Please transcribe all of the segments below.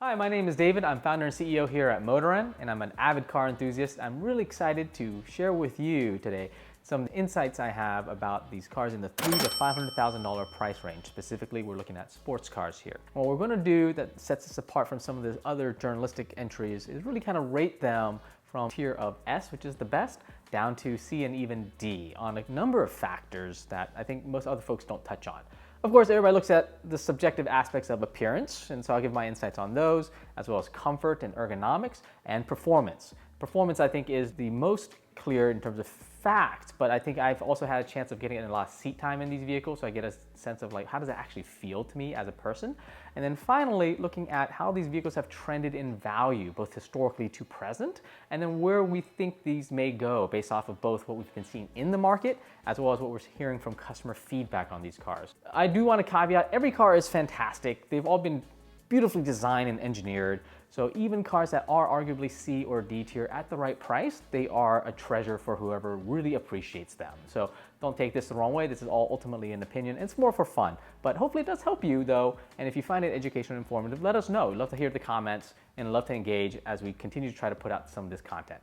Hi, my name is David. I'm founder and CEO here at Motorenn, and I'm an avid car enthusiast. I'm really excited to share with you today some insights I have about these cars in the $300,000 to $500,000 price range. Specifically, we're looking at sports cars here. What we're going to do that sets us apart from some of the other journalistic entries is really kind of rate them from tier of S, which is the best, down to C and even D on a number of factors that I think most other folks don't touch on. Of course, everybody looks at the subjective aspects of appearance, and so I'll give my insights on those, as well as comfort and ergonomics and performance. Performance, I think, is the most clear in terms of fact, but I think I've also had a chance of getting a lot of seat time in these vehicles, so I get a sense of like, how does it actually feel to me as a person? And then finally, looking at how these vehicles have trended in value, both historically to present, and then where we think these may go based off of both what we've been seeing in the market, as well as what we're hearing from customer feedback on these cars. I do want to caveat, every car is fantastic. They've all been beautifully designed and engineered. So even cars that are arguably C or D tier at the right price, they are a treasure for whoever really appreciates them. So don't take this the wrong way. This is all ultimately an opinion. It's more for fun, but hopefully it does help you though. And if you find it educational and informative, let us know. We'd love to hear the comments and love to engage as we continue to try to put out some of this content.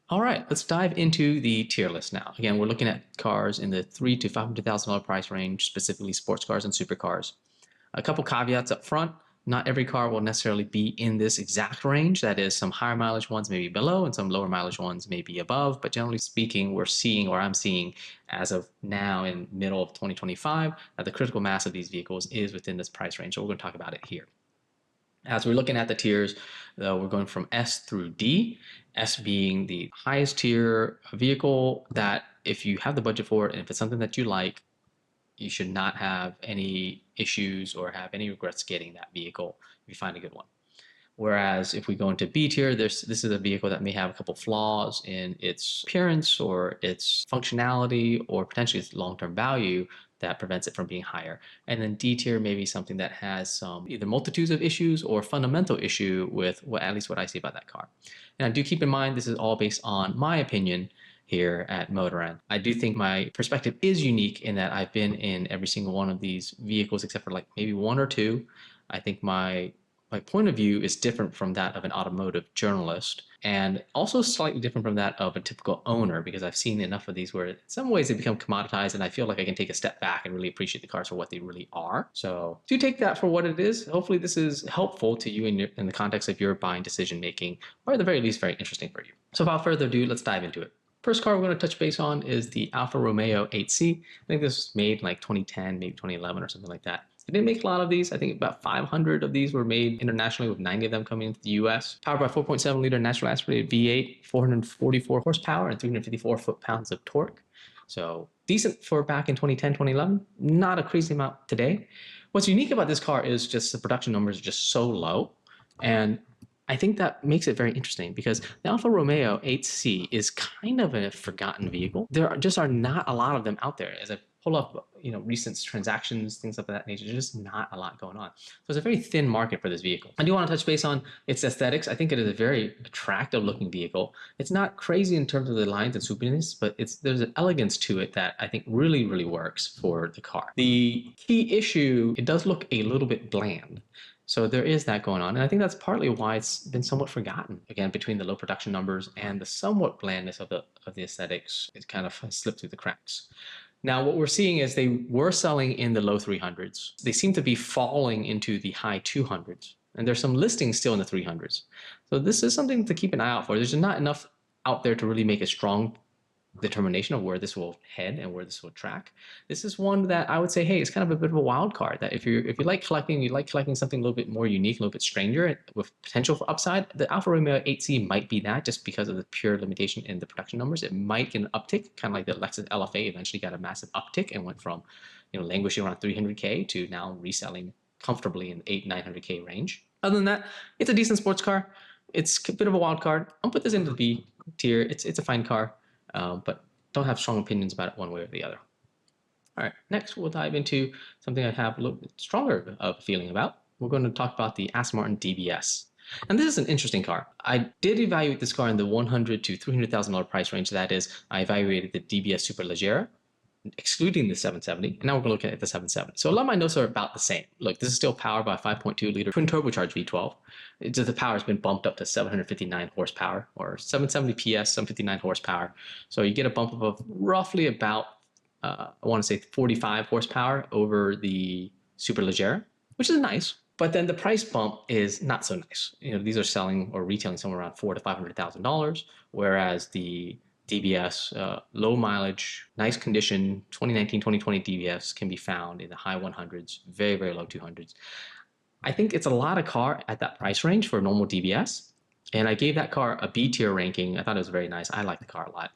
All right, let's dive into the tier list now. Again, we're looking at cars in the $300,000 to $500,000 price range, specifically sports cars and supercars. A couple caveats up front. Not every car will necessarily be in this exact range. That is, some higher mileage ones may be below and some lower mileage ones may be above. But generally speaking, we're seeing, or I'm seeing as of now in middle of 2025, that the critical mass of these vehicles is within this price range. So we're going to talk about it here. As we're looking at the tiers, we're going from S through D, S being the highest tier vehicle that if you have the budget for it and if it's something that you like, you should not have any issues or have any regrets getting that vehicle if you find a good one. Whereas if we go into B tier, this is a vehicle that may have a couple flaws in its appearance or its functionality or potentially its long-term value that prevents it from being higher. And then D tier may be something that has some either multitudes of issues or fundamental issue with at least what I see about that car. And I do keep in mind this is all based on my opinion here at Motorenn. I do think my perspective is unique in that I've been in every single one of these vehicles except for like maybe one or two. I think my point of view is different from that of an automotive journalist and also slightly different from that of a typical owner because I've seen enough of these where in some ways they become commoditized and I feel like I can take a step back and really appreciate the cars for what they really are. So do take that for what it is. Hopefully this is helpful to you in the context of your buying decision making, or at the very least very interesting for you. So without further ado, let's dive into it. First car we're going to touch base on is the Alfa Romeo 8C. I think this was made in like 2010, maybe 2011 or something like that. They didn't make a lot of these. I think about 500 of these were made internationally, with 90 of them coming into the US. Powered by 4.7 liter naturally aspirated V8, 444 horsepower, and 354 foot-pounds of torque. So decent for back in 2010, 2011. Not a crazy amount today. What's unique about this car is just the production numbers are just so low. And I think that makes it very interesting because the Alfa Romeo 8C is kind of a forgotten vehicle. There just are not a lot of them out there. As I pull up, recent transactions, things of that nature, there's just not a lot going on. So it's a very thin market for this vehicle. I do want to touch base on its aesthetics. I think it is a very attractive looking vehicle. It's not crazy in terms of the lines and swoopiness, but there's an elegance to it that I think really, really works for the car. The key issue, it does look a little bit bland. So there is that going on. And I think that's partly why it's been somewhat forgotten. Again, between the low production numbers and the somewhat blandness of the aesthetics, it kind of slipped through the cracks. Now, what we're seeing is they were selling in the low 300s. They seem to be falling into the high 200s. And there's some listings still in the 300s. So this is something to keep an eye out for. There's not enough out there to really make a strong determination of where this will head and where this will track. This is one that I would say, hey, it's kind of a bit of a wild card that if you like collecting, you like collecting something a little bit more unique, a little bit stranger with potential for upside, the Alfa Romeo 8C might be that just because of the pure limitation in the production numbers. It might get an uptick, kind of like the Lexus LFA eventually got a massive uptick and went from, languishing around 300K to now reselling comfortably in the 800-900K range. Other than that, it's a decent sports car. It's a bit of a wild card. I'll put this into the B tier. It's a fine car. But don't have strong opinions about it one way or the other. All right, next we'll dive into something I have a little bit stronger of a feeling about. We're going to talk about the Aston Martin DBS. And this is an interesting car. I did evaluate this car in the $100,000 to $300,000 price range. That is, I evaluated the DBS Superleggera. excluding the 770. And now we're going to look at the 770. So a lot of my notes are about the same. Look, this is still powered by a 5.2 liter twin turbocharged V12. The power has been bumped up to 759 horsepower or 770 PS, 759 horsepower. So you get a bump of roughly about, I want to say 45 horsepower over the Superleggera, which is nice. But then the price bump is not so nice. These are selling or retailing somewhere around $400,000 to $500,000, whereas the DBS, low mileage, nice condition, 2019, 2020 DBS can be found in the high 100s, very, very low 200s. I think it's a lot of car at that price range for a normal DBS. And I gave that car a B tier ranking. I thought it was very nice. I like the car a lot.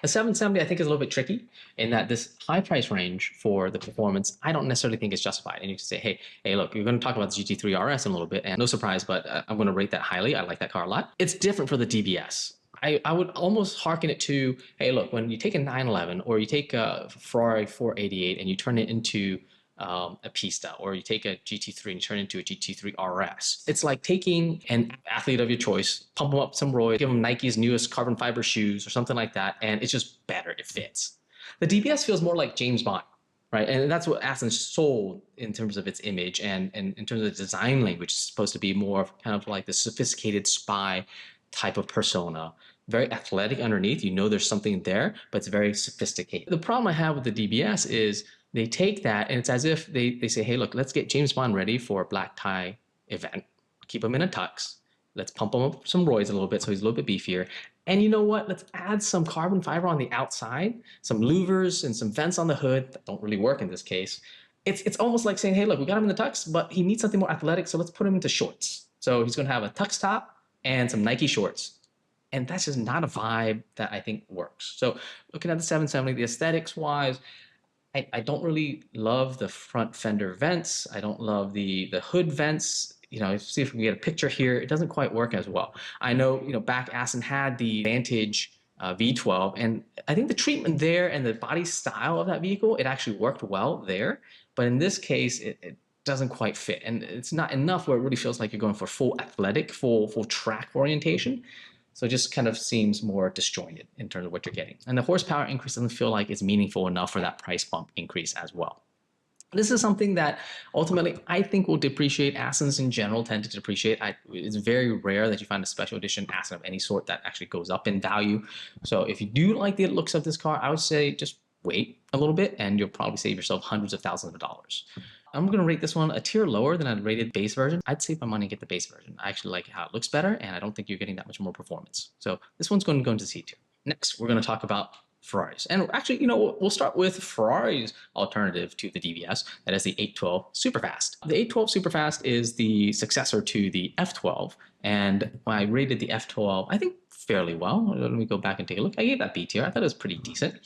The 770, I think, is a little bit tricky in that this high price range for the performance, I don't necessarily think is justified. And you can say, hey, look, you're going to talk about the GT3 RS in a little bit, and no surprise, but I'm going to rate that highly. I like that car a lot. It's different for the DBS. I would almost hearken it to, hey, look, when you take a 911 or you take a Ferrari 488 and you turn it into a Pista, or you take a GT3 and you turn it into a GT3 RS. It's like taking an athlete of your choice, pump them up some roids, give them Nike's newest carbon fiber shoes or something like that, and it's just better. It fits. The DBS feels more like James Bond, right? And that's what Aston sold in terms of its image and in terms of the design language. It's supposed to be more of kind of like the sophisticated spy type of persona. Very athletic underneath. There's something there, but it's very sophisticated. The problem I have with the DBS is they take that and it's as if they say, hey, look, let's get James Bond ready for a black tie event. Keep him in a tux. Let's pump him up some roids a little bit so he's a little bit beefier. And you know what? Let's add some carbon fiber on the outside, some louvers and some vents on the hood that don't really work in this case. It's almost like saying, hey, look, we got him in the tux, but he needs something more athletic, so let's put him into shorts. So he's going to have a tux top and some Nike shorts. And that's just not a vibe that I think works. So looking at the 770, the aesthetics wise, I don't really love the front fender vents. I don't love the hood vents. See if we can get a picture here. It doesn't quite work as well. I know, back Aston had the Vantage V12, and I think the treatment there and the body style of that vehicle, it actually worked well there. But in this case, it doesn't quite fit. And it's not enough where it really feels like you're going for full athletic, full track orientation. So it just kind of seems more disjointed in terms of what you're getting. And the horsepower increase doesn't feel like it's meaningful enough for that price bump increase as well. This is something that ultimately I think will depreciate. Astons in general tend to depreciate. It's very rare that you find a special edition Aston of any sort that actually goes up in value. So if you do like the looks of this car, I would say just wait a little bit and you'll probably save yourself hundreds of thousands of dollars. I'm going to rate this one a tier lower than I'd rated base version. I'd save my money and get the base version. I actually like how it looks better, and I don't think you're getting that much more performance. So this one's going to go into C tier. Next, we're going to talk about Ferraris. And actually, we'll start with Ferrari's alternative to the DBS. That is the 812 Superfast. The 812 Superfast is the successor to the F12. And when I rated the F12, I think fairly well. Let me go back and take a look. I gave that B tier. I thought it was pretty decent.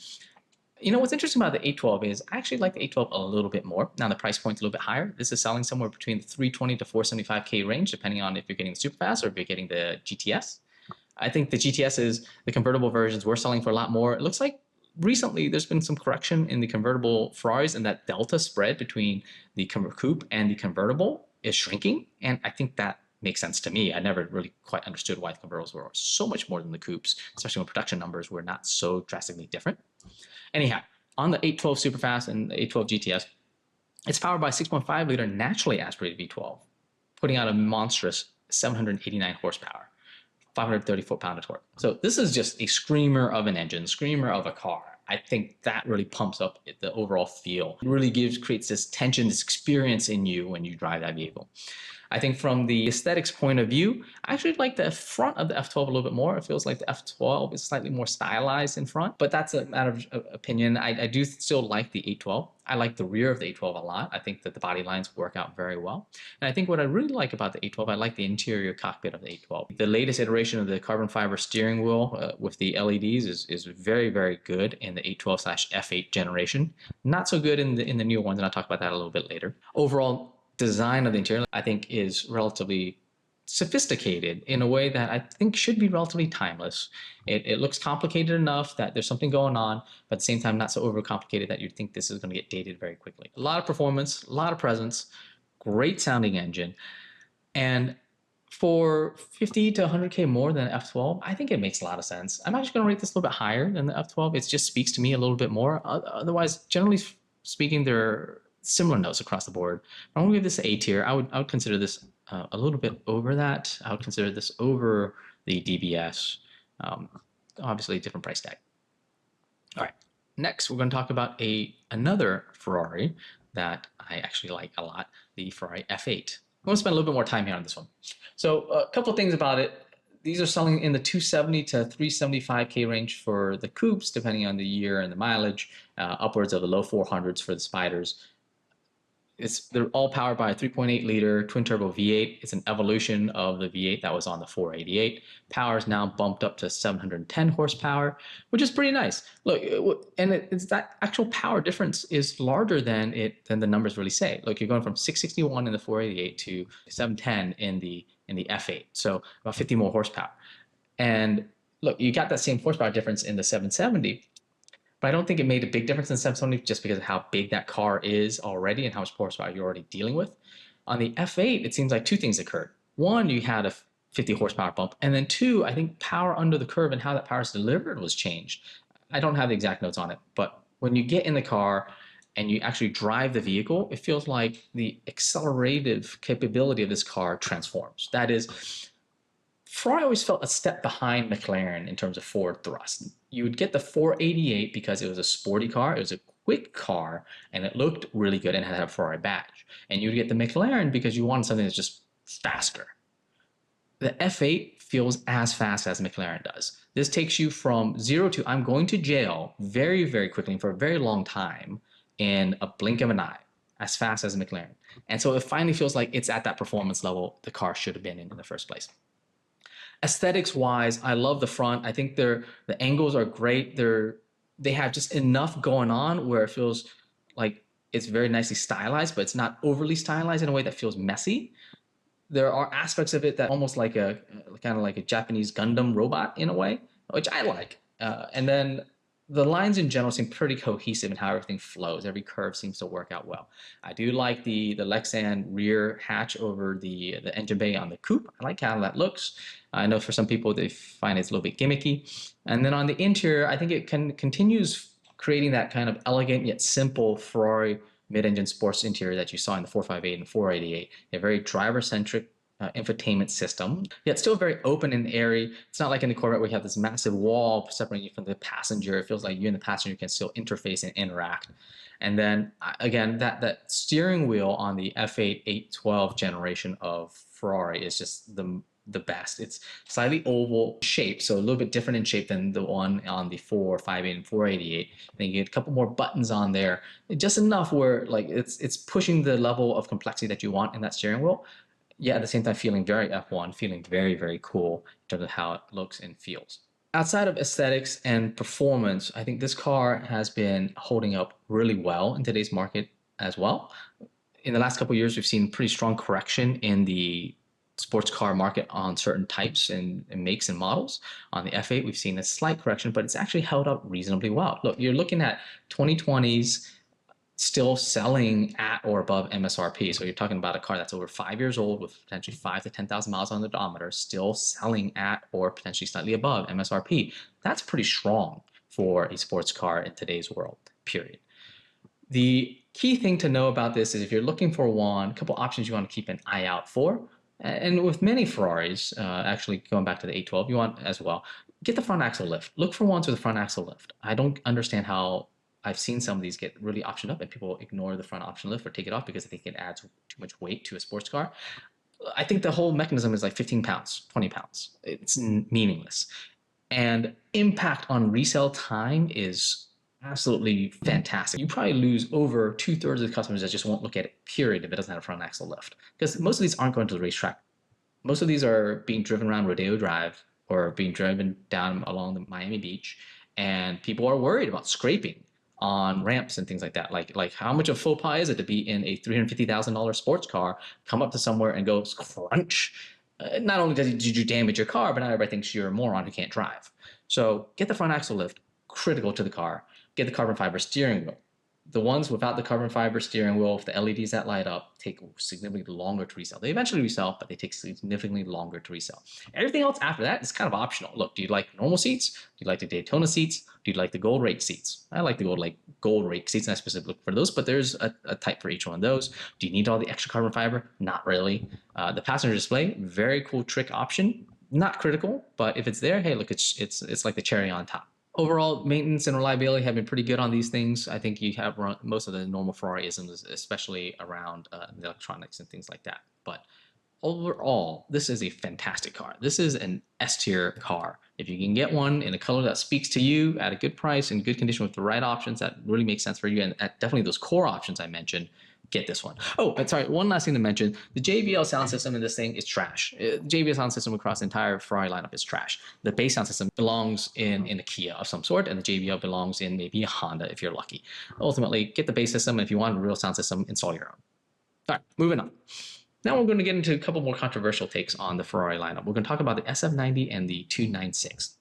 What's interesting about the 812 is I actually like the 812 a little bit more. Now the price point's a little bit higher. This is selling somewhere between the 320 to 475K range, depending on if you're getting the Superfast or if you're getting the GTS. I think the GTS the convertible versions were selling for a lot more. It looks like recently there's been some correction in the convertible Ferraris, and that delta spread between the coupe and the convertible is shrinking. And I think that makes sense to me. I never really quite understood why the convertibles were so much more than the coupes, especially when production numbers were not so drastically different. Anyhow, on the 812 Superfast and the 812 GTS, it's powered by a 6.5 liter naturally aspirated V12, putting out a monstrous 789 horsepower, 530 foot-pound of torque. So this is just a screamer of an engine, screamer of a car. I think that really pumps up the overall feel. It really creates this tension, this experience in you when you drive that vehicle. I think from the aesthetics point of view, I actually like the front of the F12 a little bit more. It feels like the F12 is slightly more stylized in front, but that's a matter of opinion. I do still like the 812. I like the rear of the 812 a lot. I think that the body lines work out very well. And I think what I really like about the 812, I like the interior cockpit of the 812. The latest iteration of the carbon fiber steering wheel with the LEDs is very, very good in the 812/F8 generation. Not so good in the newer ones, and I'll talk about that a little bit later. Overall, design of the interior, I think, is relatively sophisticated in a way that I think should be relatively timeless. It looks complicated enough that there's something going on, but at the same time, not so overcomplicated that you'd think this is going to get dated very quickly. A lot of performance, a lot of presence, great sounding engine. And For 50 to 100K more than F12, I think it makes a lot of sense. I'm actually going to rate this a little bit higher than the F12. It just speaks to me a little bit more. Otherwise, generally speaking, there are similar notes across the board. I'm going to give this an A tier. I would consider this a little bit over that. I would consider this over the DBS. Um, Obviously, a different price tag. All right. Next, we're going to talk about another Ferrari that I actually like a lot, the Ferrari F8. I'm going to spend a little bit more time here on this one. So a couple of things about it. These are selling in the 270 to 375K range for the coupes, depending on the year and the mileage, upwards of the low 400s for the Spiders. They're all powered by a 3.8 liter twin turbo V8. It's an evolution of the V8 that was on the 488. Power is now bumped up to 710 horsepower, which is pretty nice. Look, and it's that actual power difference is larger than the numbers really say. Look, you're going from 661 in the 488 to 710 in the F8, so about 50 more horsepower. And look, you got that same horsepower difference in the 770. But I don't think it made a big difference in 770 just because of how big that car is already and how much horsepower you're already dealing with. On the F8, it seems like two things occurred. One, you had a 50 horsepower bump. And then two, I think power under the curve and how that power is delivered was changed. I don't have the exact notes on it, but when you get in the car and you actually drive the vehicle, it feels like the accelerative capability of this car transforms. That is, Ferrari always felt a step behind McLaren in terms of forward thrust. You would get the 488 because it was a sporty car, it was a quick car, and it looked really good and had a Ferrari badge. And you'd get the McLaren because you wanted something that's just faster. The F8 feels as fast as McLaren does. This takes you from 0 to I'm going to jail very, very quickly for a very long time in a blink of an eye, as fast as McLaren. And so it finally feels like it's at that performance level the car should have been in the first place. Aesthetics wise, I love the front. I think the angles are great. They have just enough going on where it feels like it's very nicely stylized, but it's not overly stylized in a way that feels messy. There are aspects of it that almost like a kind of like a Japanese Gundam robot in a way, which I like. And then the lines in general seem pretty cohesive in how everything flows. Every curve seems to work out well. I do like the Lexan rear hatch over the engine bay on the coupe. I like how that looks. I know for some people they find it's a little bit gimmicky. And then on the interior, I think it continues creating that kind of elegant yet simple Ferrari mid-engine sports interior that you saw in the 458 and 488. A very driver-centric infotainment system, yet still very open and airy. It's not like in the Corvette where you have this massive wall separating you from the passenger. It feels like you and the passenger can still interface and interact. And then again, that steering wheel on the F8 812 generation of Ferrari is just the best. It's slightly oval shape, so a little bit different in shape than the one on the 458 and 488. Then you get a couple more buttons on there, just enough where like it's pushing the level of complexity that you want in that steering wheel. Yeah, at the same time feeling very F1, feeling very, very cool in terms of how it looks and feels. Outside of aesthetics and performance, I think this car has been holding up really well in today's market as well. In the last couple of years, we've seen pretty strong correction in the sports car market on certain types and makes and models. On the F8, we've seen a slight correction, but it's actually held up reasonably well. Look, you're looking at 2020s still selling at or above MSRP. So you're talking about a car that's over 5 years old with potentially 5 to 10,000 miles on the odometer, still selling at or potentially slightly above MSRP. That's pretty strong for a sports car in today's world, period. The key thing to know about this is if you're looking for one, a couple options you want to keep an eye out for. And with many Ferraris, actually going back to the 812, you want as well, get the front axle lift. Look for ones with a front axle lift. I don't understand how I've seen some of these get really optioned up and people ignore the front option lift or take it off because they think it adds too much weight to a sports car. I think the whole mechanism is like 15 pounds, 20 pounds. It's meaningless. And impact on resale time is absolutely fantastic. You probably lose over 2/3 of the customers that just won't look at it, period, if it doesn't have a front axle lift. Because most of these aren't going to the racetrack. Most of these are being driven around Rodeo Drive or being driven down along the Miami Beach. And people are worried about scraping on ramps and things like that. Like how much of a faux pas is it to be in a $350,000 sports car, come up to somewhere and go crunch? Not only did you damage your car, but now everybody thinks you're a moron who can't drive. So get the front axle lift, critical to the car. Get the carbon fiber steering wheel. The ones without the carbon fiber steering wheel, with the LEDs that light up, take significantly longer to resell. They eventually resell, but they take significantly longer to resell. Everything else after that is kind of optional. Look, do you like normal seats? Do you like the Daytona seats? Do you like the gold rake seats? I like the gold rake seats, and I specifically look for those, but there's a type for each one of those. Do you need all the extra carbon fiber? Not really. The passenger display, very cool trick option. Not critical, but if it's there, hey, look, it's like the cherry on top. Overall, maintenance and reliability have been pretty good on these things. I think you have most of the normal Ferrari isms, especially around the electronics and things like that. But overall, this is a fantastic car. This is an S-tier car. If you can get one in a color that speaks to you at a good price and good condition with the right options that really make sense for you, and at definitely those core options I mentioned, get this one. Oh, and sorry, one last thing to mention. The JBL sound system in this thing is trash. JBL sound system across the entire Ferrari lineup is trash. The bass sound system belongs in a Kia of some sort, and the JBL belongs in maybe a Honda if you're lucky. Ultimately, get the bass system, and if you want a real sound system, install your own. All right, moving on. Now we're going to get into a couple more controversial takes on the Ferrari lineup. We're going to talk about the SF90 and the 296.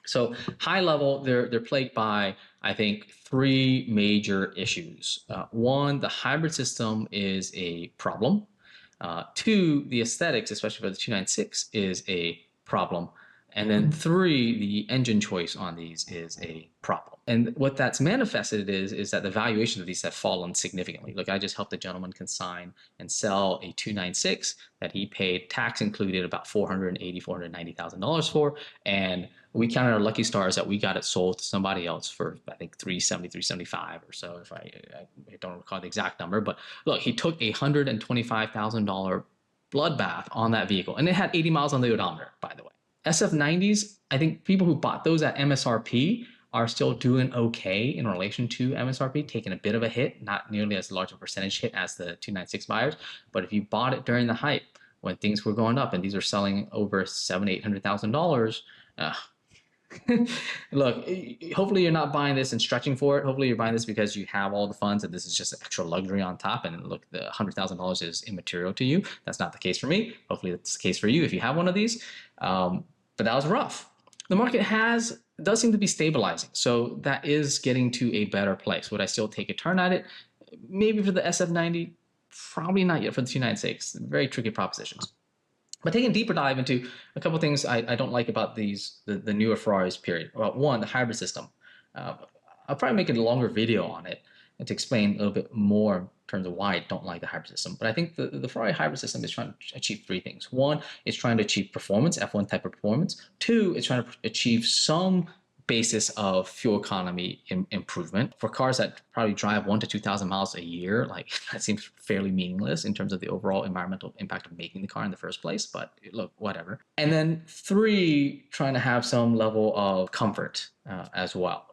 So high level, they're plagued by, I think, three major issues. One, the hybrid system is a problem. Two, the aesthetics, especially for the 296, is a problem. And then three, the engine choice on these is a problem. And what that's manifested is that the valuation of these have fallen significantly. Like, I just helped a gentleman consign and sell a 296 that he paid, tax included, about $480,000, $490,000 for. And we counted our lucky stars that we got it sold to somebody else for, I think, $370,000, $375,000 or so, if I don't recall the exact number. But look, he took a $125,000 bloodbath on that vehicle. And it had 80 miles on the odometer, by the way. SF90s, I think people who bought those at MSRP are still doing okay in relation to MSRP, taking a bit of a hit, not nearly as large a percentage hit as the 296 buyers. But if you bought it during the hype, when things were going up and these are selling over $700,000, $800,000, look, hopefully you're not buying this and stretching for it. Hopefully you're buying this because you have all the funds and this is just extra luxury on top. And look, the $100,000 is immaterial to you. That's not the case for me. Hopefully that's the case for you if you have one of these. But that was rough. The market does seem to be stabilizing. So that is getting to a better place. Would I still take a turn at it? Maybe for the SF90, probably not yet for the 296. Very tricky propositions. But taking a deeper dive into a couple of things I don't like about the newer Ferraris, period. Well, one, the hybrid system. I'll probably make a longer video on it and to explain a little bit more in terms of why I don't like the hybrid system. But I think the Ferrari hybrid system is trying to achieve three things. One, it's trying to achieve performance, F1 type of performance. Two, it's trying to achieve some basis of fuel economy improvement. For cars that probably drive 1,000 to 2,000 miles a year, like, that seems fairly meaningless in terms of the overall environmental impact of making the car in the first place, but look, whatever. And then three, trying to have some level of comfort as well.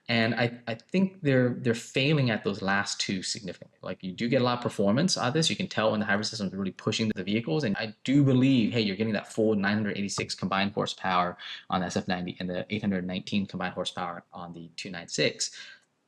And I think they're failing at those last two significantly. Like, you do get a lot of performance out of this. You can tell when the hybrid system is really pushing the vehicles. And I do believe, hey, you're getting that full 986 combined horsepower on the SF90 and the 819 combined horsepower on the 296.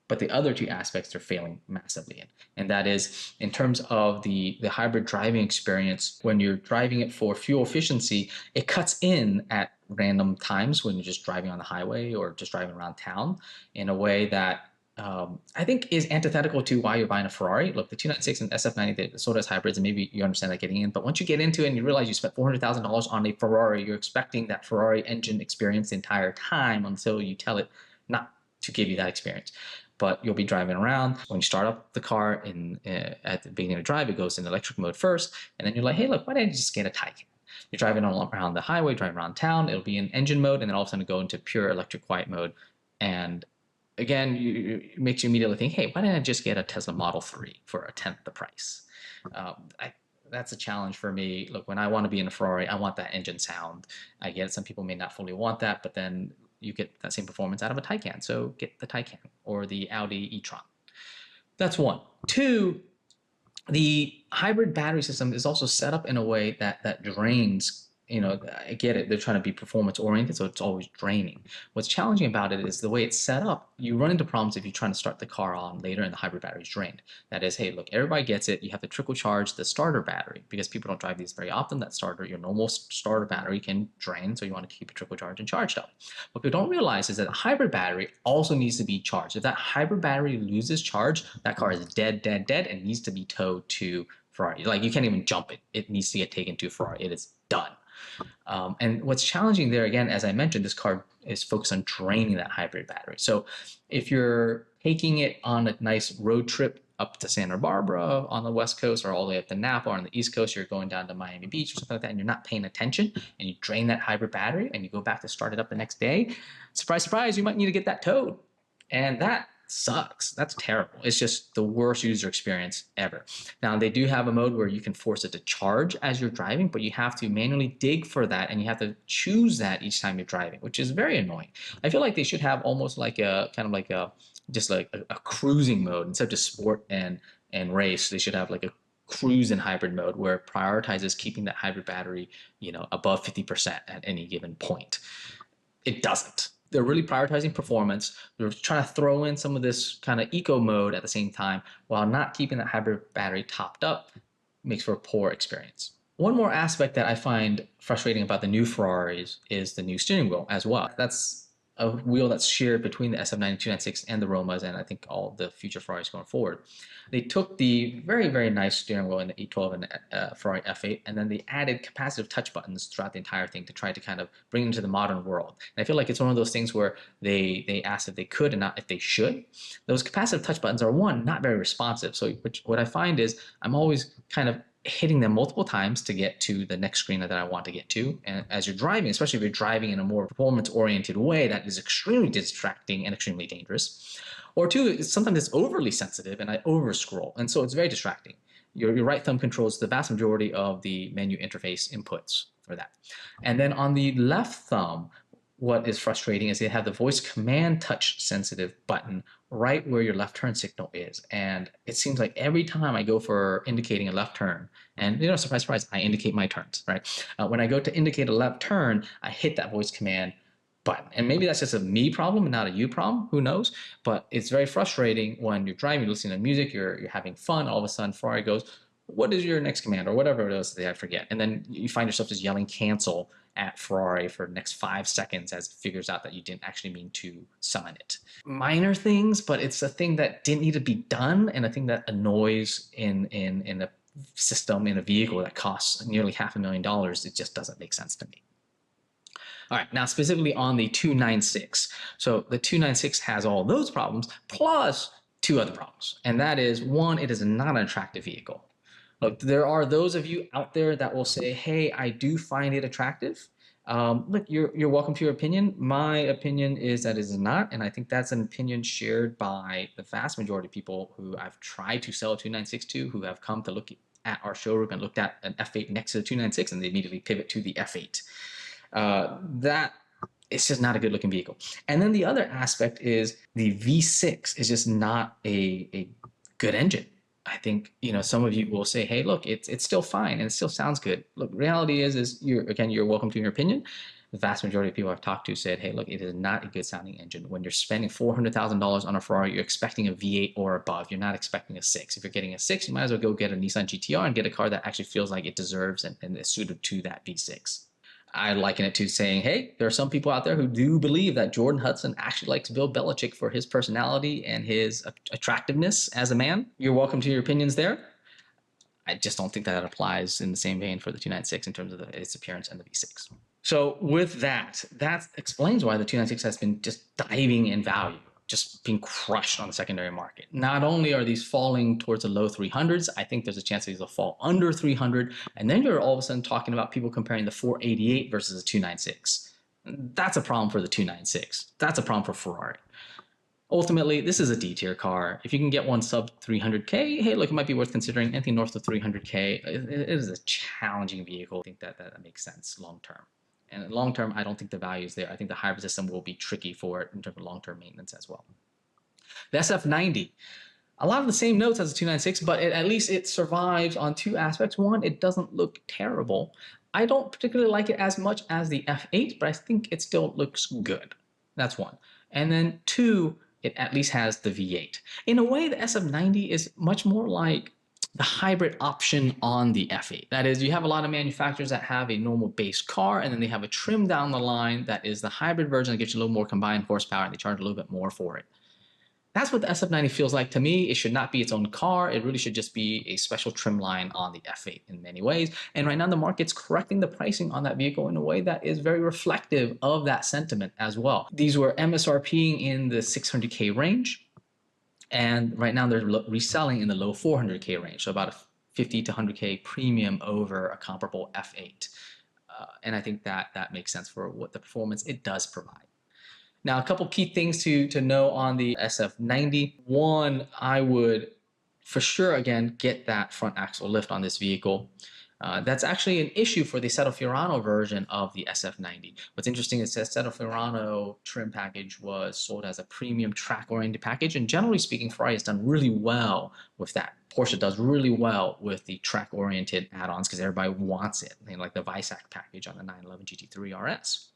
But the other two aspects are failing massively in. And that is in terms of the hybrid driving experience. When you're driving it for fuel efficiency, it cuts in at random times when you're just driving on the highway or just driving around town in a way that I think is antithetical to why you're buying a Ferrari. Look, the 296 and SF90, they're sold as hybrids, and maybe you understand that getting in. But once you get into it and you realize you spent $400,000 on a Ferrari, you're expecting that Ferrari engine experience the entire time until you tell it not to give you that experience. But you'll be driving around. When you start up the car at the beginning of drive, it goes in electric mode first. And then you're like, hey, look, why didn't I just get a Taycan? You're driving around the highway, driving around town. It'll be in engine mode, and then all of a sudden go into pure electric quiet mode. And again, it makes you immediately think, hey, why didn't I just get a Tesla Model 3 for a tenth the price? That's a challenge for me. Look, when I want to be in a Ferrari, I want that engine sound. I get it. Some people may not fully want that, but then you get that same performance out of a Taycan. So get the Taycan or the Audi e-tron. That's one. Two, the hybrid battery system is also set up in a way that drains I get it. They're trying to be performance oriented, so it's always draining. What's challenging about it is the way it's set up. You run into problems if you're trying to start the car on later and the hybrid battery is drained. That is, hey, look, everybody gets it. You have to trickle charge the starter battery because people don't drive these very often. That starter, your normal starter battery can drain, so you want to keep it trickle charged and charged up. What people don't realize is that a hybrid battery also needs to be charged. If that hybrid battery loses charge, that car is dead, dead, dead, and needs to be towed to Ferrari. Like you can't even jump it. It needs to get taken to Ferrari. It is done. And what's challenging there, again, as I mentioned, this car is focused on draining that hybrid battery. So if you're taking it on a nice road trip up to Santa Barbara on the West Coast or all the way up to Napa or on the East Coast, you're going down to Miami Beach or something like that, and you're not paying attention and you drain that hybrid battery and you go back to start it up the next day, surprise, surprise, you might need to get that towed. And that sucks. That's terrible. It's just the worst user experience ever. Now, they do have a mode where you can force it to charge as you're driving, but you have to manually dig for that and you have to choose that each time you're driving, which is very annoying. I feel like they should have almost like a kind of like a just like a cruising mode instead of just sport and race. They should have like a cruise and hybrid mode where it prioritizes keeping that hybrid battery, above 50% at any given point. It doesn't. They're really prioritizing performance. They're trying to throw in some of this kind of eco mode at the same time while not keeping that hybrid battery topped up. Makes for a poor experience. One more aspect that I find frustrating about the new Ferraris is the new steering wheel as well. That's a wheel that's shared between the SF90 296 and the Romas, and I think all the future Ferraris going forward. They took the very, very nice steering wheel in the 812 and Ferrari F8, and then they added capacitive touch buttons throughout the entire thing to try to kind of bring it into the modern world. And I feel like it's one of those things where they asked if they could and not if they should. Those capacitive touch buttons are, one, not very responsive. So what I find is I'm always kind of hitting them multiple times to get to the next screen that I want to get to. And as you're driving, especially if you're driving in a more performance-oriented way, that is extremely distracting and extremely dangerous. Or two, sometimes it's overly sensitive and I over-scroll. And so it's very distracting. Your right thumb controls the vast majority of the menu interface inputs for that. And then on the left thumb, what is frustrating is they have the voice command touch sensitive button right where your left turn signal is. And it seems like every time I go for indicating a left turn, and surprise, surprise, I indicate my turns, right? When I go to indicate a left turn, I hit that voice command button. And maybe that's just a me problem and not a you problem, who knows? But it's very frustrating when you're driving, you're listening to music, you're having fun, all of a sudden Ferrari goes, what is your next command, or whatever it is that I forget. And then you find yourself just yelling cancel at Ferrari for the next 5 seconds as it figures out that you didn't actually mean to summon it. Minor things, but it's a thing that didn't need to be done and a thing that annoys in a system, in a vehicle that costs nearly $500,000. It just doesn't make sense to me. All right, now specifically on the 296. So the 296 has all those problems plus 2 other problems. And that is, one, it is not an attractive vehicle. Look, there are those of you out there that will say, hey, I do find it attractive. Look, you're welcome to your opinion. My opinion is that it is not, and I think that's an opinion shared by the vast majority of people who I've tried to sell a 296 to, who have come to look at our showroom and looked at an F8 next to the 296, and they immediately pivot to the F8. That it's just not a good looking vehicle. And then the other aspect is the V6 is just not a good engine. I think, some of you will say, hey, look, it's still fine and it still sounds good. Look, reality is you're welcome to your opinion. The vast majority of people I've talked to said, hey, look, it is not a good sounding engine. When you're spending $400,000 on a Ferrari, you're expecting a V8 or above. You're not expecting a 6. If you're getting a 6, you might as well go get a Nissan GTR and get a car that actually feels like it deserves and is suited to that V6. I liken it to saying, hey, there are some people out there who do believe that Jordan Hudson actually likes Bill Belichick for his personality and his attractiveness as a man. You're welcome to your opinions there. I just don't think that applies in the same vein for the 296 in terms of its appearance and the V6. So with that explains why the 296 has been just diving in value, just being crushed on the secondary market. Not only are these falling towards the low 300s, I think there's a chance that these will fall under 300. And then you're all of a sudden talking about people comparing the 488 versus the 296. That's a problem for the 296. That's a problem for Ferrari. Ultimately, this is a D-tier car. If you can get one sub 300K, hey, look, it might be worth considering. Anything north of 300K, it is a challenging vehicle. I think that makes sense long term. And long term, I don't think the value is there. I think the hybrid system will be tricky for it in terms of long-term maintenance as well. The SF90, a lot of the same notes as the 296, but at least it survives on 2 aspects. One, it doesn't look terrible. I don't particularly like it as much as the F8, but I think it still looks good. That's one. And then two, it at least has the V8. In a way, the SF90 is much more like the hybrid option on the F8. That is, you have a lot of manufacturers that have a normal base car, and then they have a trim down the line that is the hybrid version that gives you a little more combined horsepower, and they charge a little bit more for it. That's what the SF90 feels like to me. It should not be its own car. It really should just be a special trim line on the F8 in many ways. And right now the market's correcting the pricing on that vehicle in a way that is very reflective of that sentiment as well. These were MSRPing in the 600K range. And right now they're reselling in the low 400K range. So about a 50 to 100K premium over a comparable F8. And I think that makes sense for what the performance it does provide. Now, a couple key things to know on the SF90. One, I would for sure, again, get that front axle lift on this vehicle. That's actually an issue for the Assetto Fiorano version of the SF90. What's interesting is the Assetto Fiorano trim package was sold as a premium track-oriented package, and generally speaking, Ferrari has done really well with that. Porsche does really well with the track-oriented add-ons because everybody wants it, like the Weissach package on the 911 GT3 RS.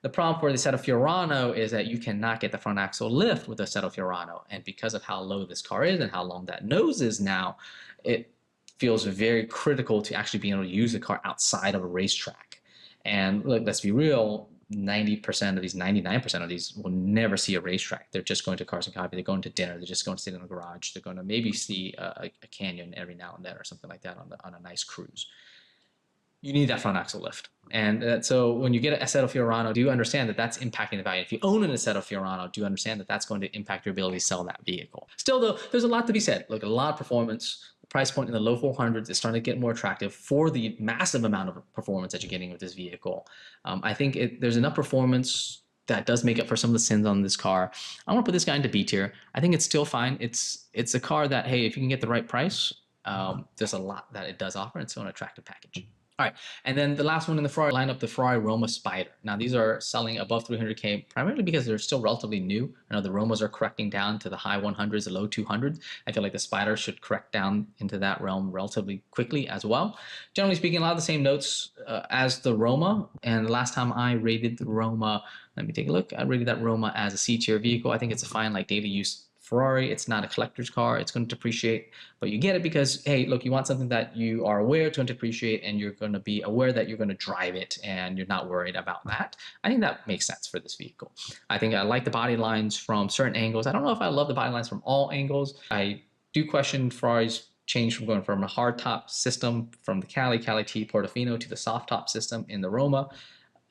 The problem for the Assetto Fiorano is that you cannot get the front axle lift with the Assetto Fiorano, and because of how low this car is and how long that nose is now, it feels very critical to actually being able to use the car outside of a racetrack. And look, let's be real, 90% of these, 99% of these will never see a racetrack. They're just going to cars and coffee, they're going to dinner, they're just going to sit in a garage, they're going to maybe see a canyon every now and then or something like that on a nice cruise. You need that front axle lift. And so when you get an Assetto Fiorano, do you understand that that's impacting the value? If you own an Assetto Fiorano, do you understand that that's going to impact your ability to sell that vehicle? Still, though, there's a lot to be said. Look, a lot of performance. The price point in the low 400s is starting to get more attractive for the massive amount of performance that you're getting with this vehicle. I think there's enough performance that does make up for some of the sins on this car. I want to put this guy into B tier. I think it's still fine. It's a car that, hey, if you can get the right price, there's a lot that it does offer. It's still an attractive package. All right, and then the last one in the Ferrari lineup, the Ferrari Roma Spider. Now, these are selling above 300K primarily because they're still relatively new. I know the Romas are correcting down to the high 100s, the low 200s. I feel like the Spider should correct down into that realm relatively quickly as well. Generally speaking, a lot of the same notes as the Roma. And the last time I rated the Roma, let me take a look. I rated that Roma as a C-tier vehicle. I think it's a fine, like, daily use Ferrari. It's not a collector's car. It's going to depreciate, but you get it because, hey, look, you want something that you are aware it's going to depreciate and you're going to be aware that you're going to drive it and you're not worried about that. I think that makes sense for this vehicle. I think I like the body lines from certain angles. I don't know if I love the body lines from all angles. I do question Ferrari's change from going from a hard top system from the Cali T Portofino to the soft top system in the Roma.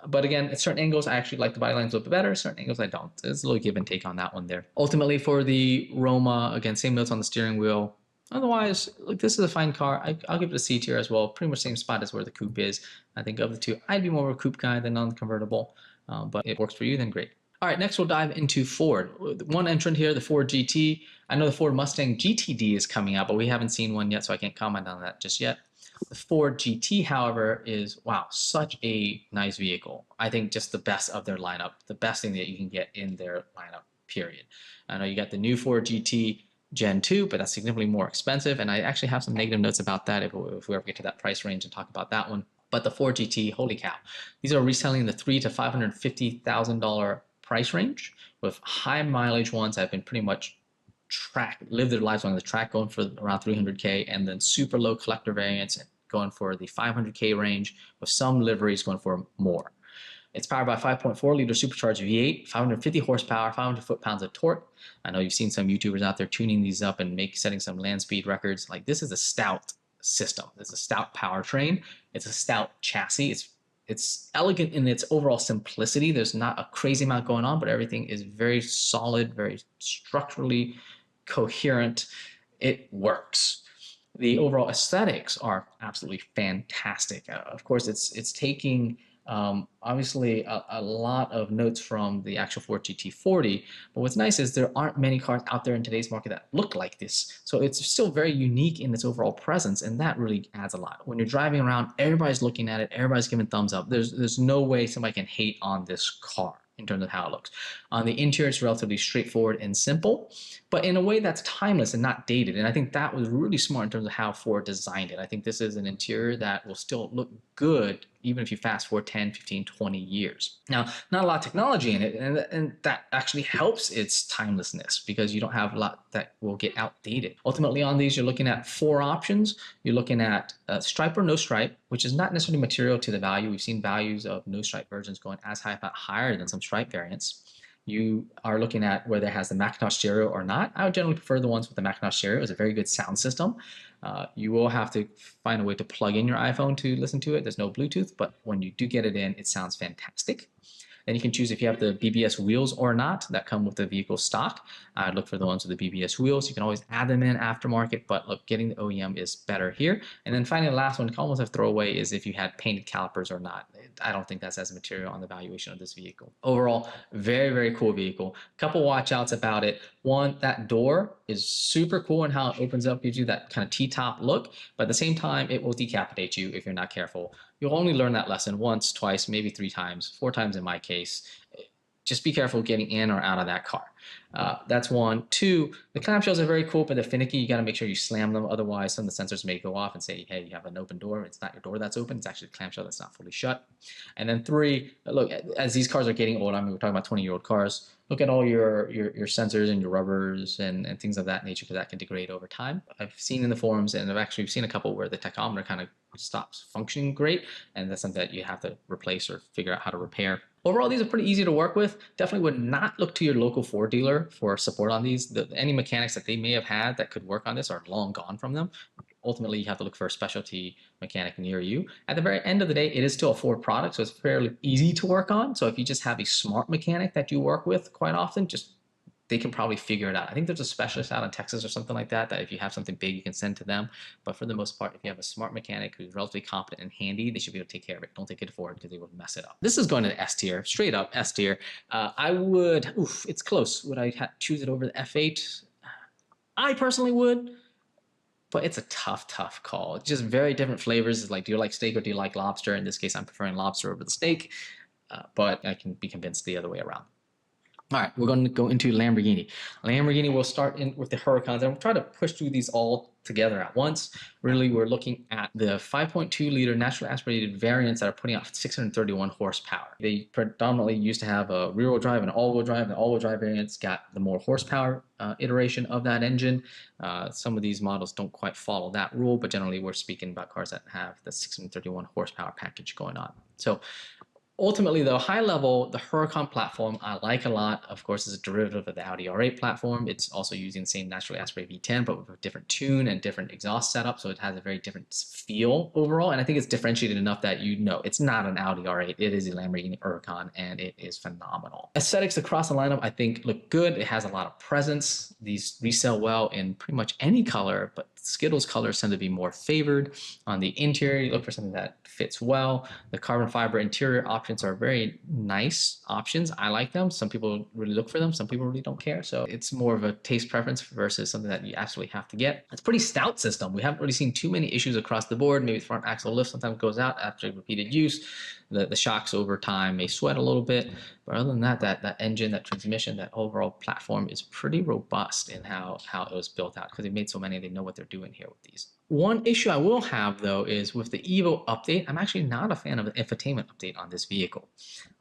But again, at certain angles, I actually like the body lines a little bit better. Certain angles, I don't. There's a little give and take on that one there. Ultimately, for the Roma, again, same notes on the steering wheel. Otherwise, look, this is a fine car. I'll give it a C tier as well. Pretty much same spot as where the coupe is. I think of the two, I'd be more of a coupe guy than on the convertible. But if it works for you, then great. All right, next we'll dive into Ford. One entrant here, the Ford GT. I know the Ford Mustang GTD is coming out, but we haven't seen one yet, so I can't comment on that just yet. The Ford GT, however, is, wow, such a nice vehicle. I think just the best of their lineup, the best thing that you can get in their lineup, period. I know you got the new Ford GT Gen 2, but that's significantly more expensive, and I actually have some negative notes about that if we ever get to that price range and talk about that one. But the Ford GT, holy cow. These are reselling in the $300,000 to $550,000 price range with high mileage ones that have been pretty much live their lives on the track, going for around 300K, and then super low collector variants going for the 500K range, with some liveries going for more. It's powered by 5.4 liter supercharged V8, 550 horsepower, 500 foot-pounds of torque. I know you've seen some YouTubers out there tuning these up and setting some land speed records. Like, this is a stout system. It's a stout powertrain. It's a stout chassis. It's elegant in its overall simplicity. There's not a crazy amount going on, but everything is very solid, very structurally coherent. It works. The overall aesthetics are absolutely fantastic. Of course, it's taking obviously a lot of notes from the actual Ford GT40, but what's nice is there aren't many cars out there in today's market that look like this. So it's still very unique in its overall presence, and that really adds a lot. When you're driving around, everybody's looking at it, everybody's giving thumbs up. There's no way somebody can hate on this car. in terms of how it looks. On the interior, it's relatively straightforward and simple, but in a way that's timeless and not dated. And I think that was really smart in terms of how Ford designed it. I think this is an interior that will still look good even if you fast forward 10, 15, 20 years. Now, not a lot of technology in it, and that actually helps its timelessness because you don't have a lot that will get outdated. Ultimately, on these, you're looking at 4 options. You're looking at stripe or no stripe, which is not necessarily material to the value. We've seen values of no stripe versions going as high, if not higher than some stripe variants. You are looking at whether it has the Macintosh stereo or not. I would generally prefer the ones with the Macintosh stereo. It's a very good sound system. You will have to find a way to plug in your iPhone to listen to it. There's no Bluetooth, but when you do get it in, it sounds fantastic. Then you can choose if you have the BBS wheels or not that come with the vehicle stock. I'd look for the ones with the BBS wheels. You can always add them in aftermarket, but look, getting the OEM is better here. And then finally, the last one, almost a throwaway, is if you had painted calipers or not. I don't think that's as material on the valuation of this vehicle. Overall, very, very cool vehicle. Couple watch outs about it. One, that door is super cool in how it opens up, gives you that kind of T-top look, but at the same time, it will decapitate you if you're not careful. You'll only learn that lesson once, twice, maybe 3 times, 4 times in my case. Just be careful getting in or out of that car. That's one. 2, the clamshells are very cool, but they're finicky. You got to make sure you slam them. Otherwise, some of the sensors may go off and say, hey, you have an open door. It's not your door that's open. It's actually the clamshell that's not fully shut. And then 3, look, as these cars are getting old, I mean, we're talking about 20-year-old cars, look at all your sensors and your rubbers and things of that nature, because that can degrade over time. I've seen in the forums, and I've actually seen a couple where the tachometer kind of stops functioning great, and that's something that you have to replace or figure out how to repair. Overall, these are pretty easy to work with. Definitely would not look to your local Ford dealer for support on these. Any mechanics that they may have had that could work on this are long gone from them. Ultimately, you have to look for a specialty mechanic near you. At the very end of the day, it is still a Ford product, so it's fairly easy to work on. So if you just have a smart mechanic that you work with quite often, they can probably figure it out. I think there's a specialist out in Texas or something like that, that if you have something big, you can send to them. But for the most part, if you have a smart mechanic who's relatively competent and handy, they should be able to take care of it. Don't take it to Ford because they will mess it up. This is going to the S tier, straight up S tier. I would, it's close. Would I choose it over the F8? I personally would, but it's a tough call. It's just very different flavors. It's like, do you like steak or do you like lobster? In this case, I'm preferring lobster over the steak, but I can be convinced the other way around. All right, we're going to go into Lamborghini. Lamborghini, we'll start in with the Huracans, and we'll try to push through these all together at once. Really, we're looking at the 5.2-liter naturally aspirated variants that are putting out 631 horsepower. They predominantly used to have a rear-wheel drive and all-wheel drive. The all-wheel drive variants got the more horsepower iteration of that engine. Some of these models don't quite follow that rule, but generally we're speaking about cars that have the 631 horsepower package going on. So ultimately, though, high level, the Huracan platform I like a lot. Of course, it's a derivative of the Audi R8 platform. It's also using the same naturally aspirated V10, but with a different tune and different exhaust setup, so it has a very different feel overall. And I think it's differentiated enough that you know it's not an Audi R8. It is a Lamborghini Huracan, and it is phenomenal. Aesthetics across the lineup, I think, look good. It has a lot of presence. These resell well in pretty much any color, but Skittles colors tend to be more favored. On the interior, you look for something that fits well. The carbon fiber interior options are very nice options. I like them. Some people really look for them. Some people really don't care. So it's more of a taste preference versus something that you absolutely have to get. It's a pretty stout system. We haven't really seen too many issues across the board. Maybe the front axle lift sometimes goes out after repeated use. The shocks over time may sweat a little bit. But other than that, that engine, that transmission, that overall platform is pretty robust in how it was built out, because they made so many, they know what they're doing here with these. One issue I will have, though, is with the Evo update, I'm actually not a fan of the infotainment update on this vehicle.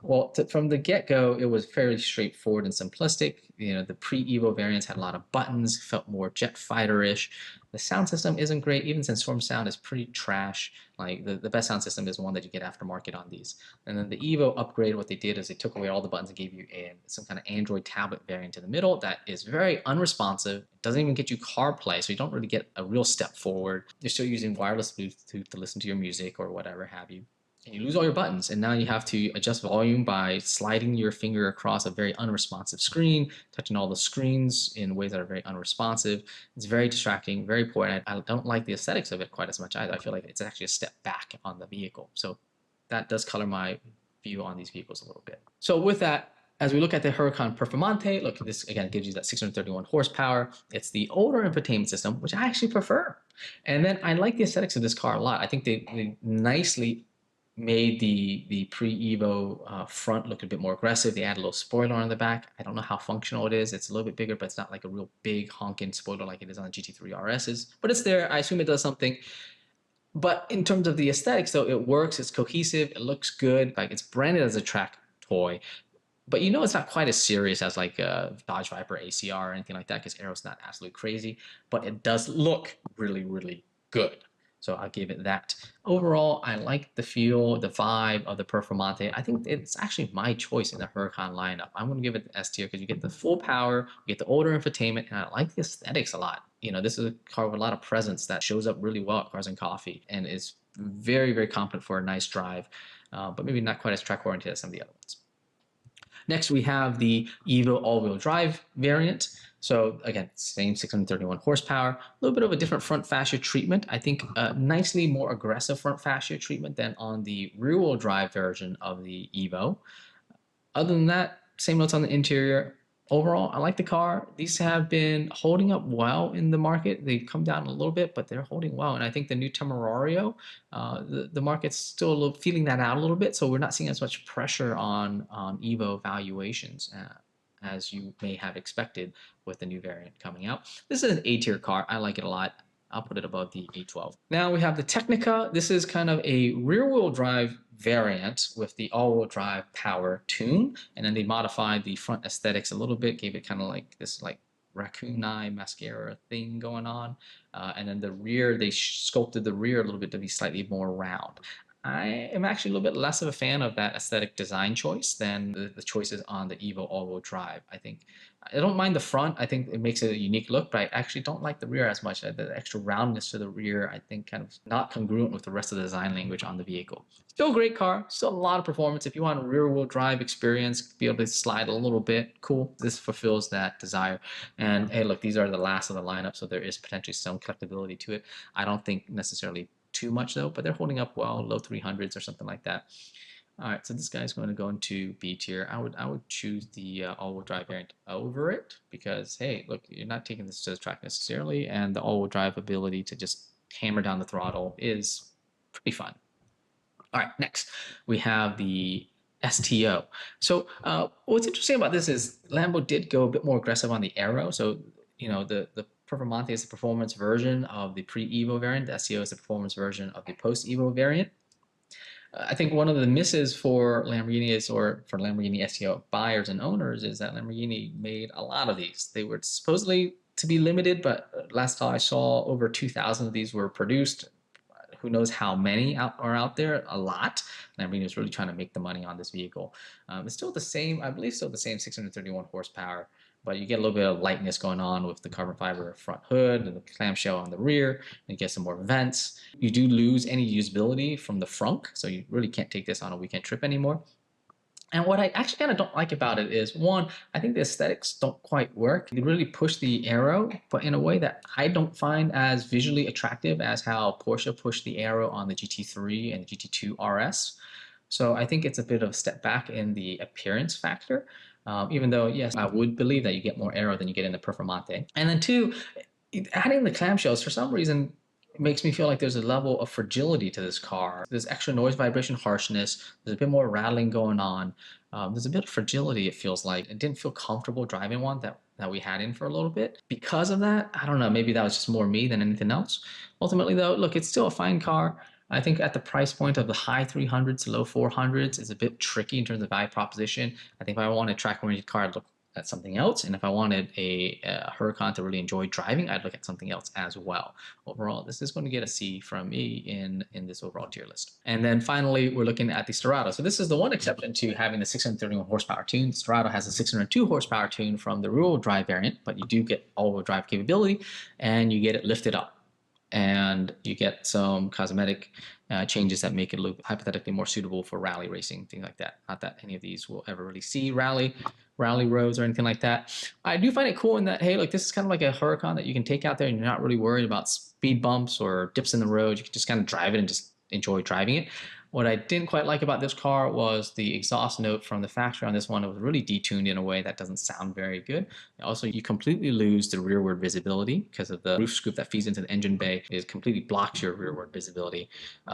Well, from the get-go, it was fairly straightforward and simplistic. You know, the pre-Evo variants had a lot of buttons, felt more jet fighter-ish. The sound system isn't great, even since Storm Sound is pretty trash. Like, the best sound system is one that you get aftermarket on these. And then the Evo upgrade, what they did is they took away all the buttons and gave you some kind of Android tablet variant in the middle that is very unresponsive. It doesn't even get you CarPlay, so you don't really get a real step forward. You're still using wireless Bluetooth to listen to your music or whatever have you. And you lose all your buttons, and now you have to adjust volume by sliding your finger across a very unresponsive screen, touching all the screens in ways that are very unresponsive. It's very distracting, very poor, and I don't like the aesthetics of it quite as much either. I feel like it's actually a step back on the vehicle. So that does color my view on these vehicles a little bit. So with that, as we look at the Huracan Performante, look, this again gives you that 631 horsepower. It's the older infotainment system, which I actually prefer. And then I like the aesthetics of this car a lot. I think they nicely made the pre-Evo front look a bit more aggressive. They added a little spoiler on the back. I don't know how functional it is. It's a little bit bigger, but it's not like a real big honking spoiler like it is on the GT3 RSs. But it's there. I assume it does something. But in terms of the aesthetics, though, it works. It's cohesive. It looks good. Like it's branded as a track toy, but you know it's not quite as serious as like a Dodge Viper ACR or anything like that because aero's not absolutely crazy, but it does look really, really good. So I'll give it that. Overall, I like the feel, the vibe of the Performante. I think it's actually my choice in the Huracan lineup. I'm going to give it the S tier because you get the full power, you get the older infotainment, and I like the aesthetics a lot. You know, this is a car with a lot of presence that shows up really well at Cars and Coffee and is very, very competent for a nice drive, but maybe not quite as track oriented as some of the other ones. Next, we have the Evo all-wheel drive variant. So again, same 631 horsepower, a little bit of a different front fascia treatment. I think nicely more aggressive front fascia treatment than on the rear-wheel drive version of the Evo. Other than that, same notes on the interior. Overall, I like the car. These have been holding up well in the market. They've come down a little bit, but they're holding well. And I think the new Temerario, the market's still a little, feeling that out a little bit. So we're not seeing as much pressure on Evo valuations as you may have expected with the new variant coming out. This is an A-tier car. I like it a lot. I'll put it above the A12. Now we have the Technica. This is kind of a rear-wheel drive variant with the all-wheel drive power tune, and then they modified the front aesthetics a little bit, gave it kind of like this like raccoon eye mascara thing going on, and then the rear, they sculpted the rear a little bit to be slightly more round. I am actually a little bit less of a fan of that aesthetic design choice than the choices on the Evo all-wheel drive. I think I don't mind the front. I think it makes it a unique look, but I actually don't like the rear as much. The extra roundness to the rear, I think, kind of not congruent with the rest of the design language on the vehicle. Still a great car, still a lot of performance. If you want a rear-wheel drive experience, be able to slide a little bit, cool. This fulfills that desire. And hey, look, these are the last of the lineup, so there is potentially some collectability to it. I don't think necessarily too much though, but they're holding up well, low 300s or something like that. All right, so this guy's going to go into B tier. I would choose the all-wheel drive variant over it because hey, look, you're not taking this to the track necessarily, and the all-wheel drive ability to just hammer down the throttle is pretty fun. All right, next we have the STO. So what's interesting about this is Lambo did go a bit more aggressive on the aero. So you know the Performante is the performance version of the pre-Evo variant. The STO is the performance version of the post-Evo variant. I think one of the misses for Lamborghini is, or for Lamborghini STO buyers and owners, is that Lamborghini made a lot of these. They were supposedly to be limited, but last time I saw over 2,000 of these were produced. Who knows how many are out there? A lot. Lamborghini is really trying to make the money on this vehicle. It's still the same, I believe, still the same 631 horsepower. But you get a little bit of lightness going on with the carbon fiber front hood and the clamshell on the rear, and you get some more vents. You do lose any usability from the frunk, so you really can't take this on a weekend trip anymore. And what I actually kind of don't like about it is, one, I think the aesthetics don't quite work. They really push the aero, but in a way that I don't find as visually attractive as how Porsche pushed the aero on the GT3 and the GT2 RS. So I think it's a bit of a step back in the appearance factor. Even though, yes, I would believe that you get more aero than you get in the Performante. And then two, adding the clamshells, for some reason, it makes me feel like there's a level of fragility to this car. There's extra noise, vibration, harshness. There's a bit more rattling going on. There's a bit of fragility, it feels like. It didn't feel comfortable driving one that we had in for a little bit. Because of that, I don't know, maybe that was just more me than anything else. Ultimately, though, look, it's still a fine car. I think at the price point of the high 300s to low 400s is a bit tricky in terms of value proposition. I think if I want a track-oriented car, I'd look at something else. And if I wanted a Huracan to really enjoy driving, I'd look at something else as well. Overall, this is going to get a C from me in this overall tier list. And then finally, we're looking at the Sterrato. So this is the one exception to having the 631 horsepower tune. The Sterrato has a 602 horsepower tune from the rear-wheel drive variant, but you do get all-wheel drive capability, and you get it lifted up. And you get some cosmetic changes that make it look hypothetically more suitable for rally racing, things like that. Not that any of these will ever really see rally roads or anything like that. I do find it cool in that, hey, look, this is kind of like a Huracan that you can take out there and you're not really worried about speed bumps or dips in the road. You can just kind of drive it and just enjoy driving it. What I didn't quite like about this car was the exhaust note from the factory on this one. It was really detuned in a way that doesn't sound very good. Also, you completely lose the rearward visibility because of the roof scoop that feeds into the engine bay. It completely blocks your rearward visibility.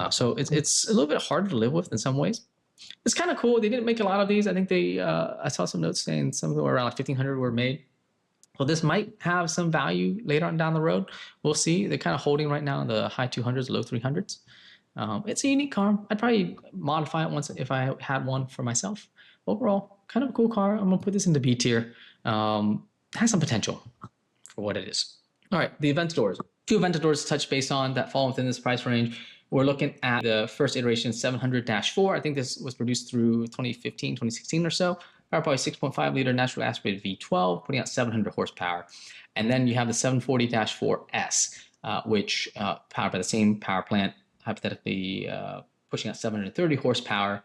So it's a little bit harder to live with in some ways. It's kind of cool. They didn't make a lot of these. I think I saw some notes saying some of them were around like 1,500 were made. Well, this might have some value later on down the road. We'll see. They're kind of holding right now in the high 200s, low 300s. It's a unique car. I'd probably modify it once if I had one for myself. Overall, kind of a cool car. I'm going to put this into B tier. Has some potential for what it is. All right, the Aventadors. Two Aventadors to touch base on that fall within this price range. We're looking at the first iteration 700-4. I think this was produced through 2015, 2016 or so. Power by 6.5 liter naturally aspirated V12, putting out 700 horsepower. And then you have the 740-4S, which powered by the same power plant, hypothetically pushing out 730 horsepower.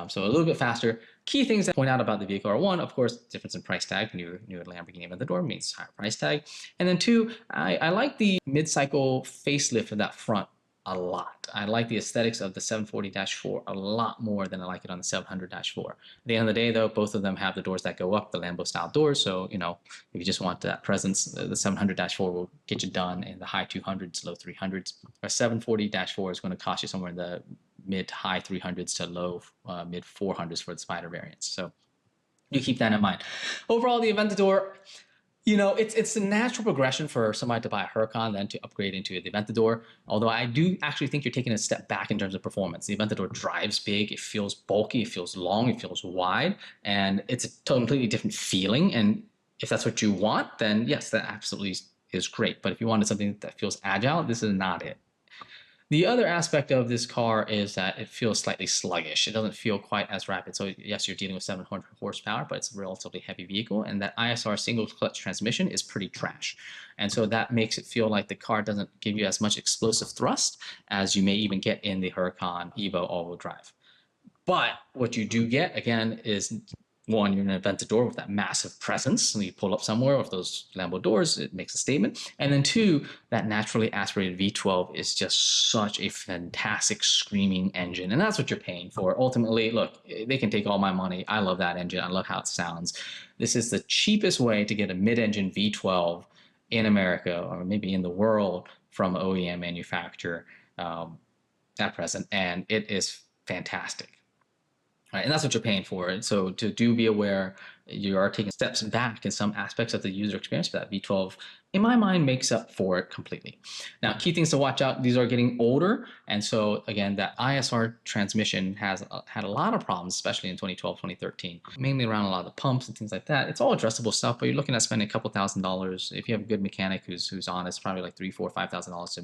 So a little bit faster. Key things that point out about the vehicle are, one, of course, difference in price tag. Newer Lamborghini Aventador means higher price tag. And then two, I like the mid-cycle facelift of that front a lot. I like the aesthetics of the 740-4 a lot more than I like it on the 700-4. At the end of the day, though, both of them have the doors that go up, the Lambo-style doors. So, you know, if you just want that presence, the 700-4 will get you done in the high 200s, low 300s. A 740-4 is going to cost you somewhere in the mid to high 300s to low mid 400s for the Spider variants. So you keep that in mind. Overall, the Aventador, you know, it's a natural progression for somebody to buy a Huracan then to upgrade into the Aventador. Although I do actually think you're taking a step back in terms of performance. The Aventador drives big, it feels bulky, it feels long, it feels wide, and it's a completely different feeling. And if that's what you want, then yes, that absolutely is great. But if you wanted something that feels agile, this is not it. The other aspect of this car is that it feels slightly sluggish. It doesn't feel quite as rapid. So yes, you're dealing with 700 horsepower, but it's a relatively heavy vehicle. And that ISR single clutch transmission is pretty trash. And so that makes it feel like the car doesn't give you as much explosive thrust as you may even get in the Huracan Evo all-wheel drive. But what you do get, again, is one, you're in an Aventador with that massive presence. And you pull up somewhere with those Lambo doors, it makes a statement. And then two, that naturally aspirated V12 is just such a fantastic screaming engine. And that's what you're paying for. Ultimately, look, they can take all my money. I love that engine. I love how it sounds. This is the cheapest way to get a mid-engine V12 in America, or maybe in the world, from OEM manufacturer at present. And it is fantastic. Right, and that's what you're paying for. And so do be aware you are taking steps back in some aspects of the user experience, but that V12, in my mind, makes up for it completely. Now, key things to watch out, these are getting older. And so, again, that ISR transmission has had a lot of problems, especially in 2012, 2013, mainly around a lot of the pumps and things like that. It's all addressable stuff, but you're looking at spending a couple $1,000s. If you have a good mechanic who's on, it's probably like $3,000, $4,000, $5,000 to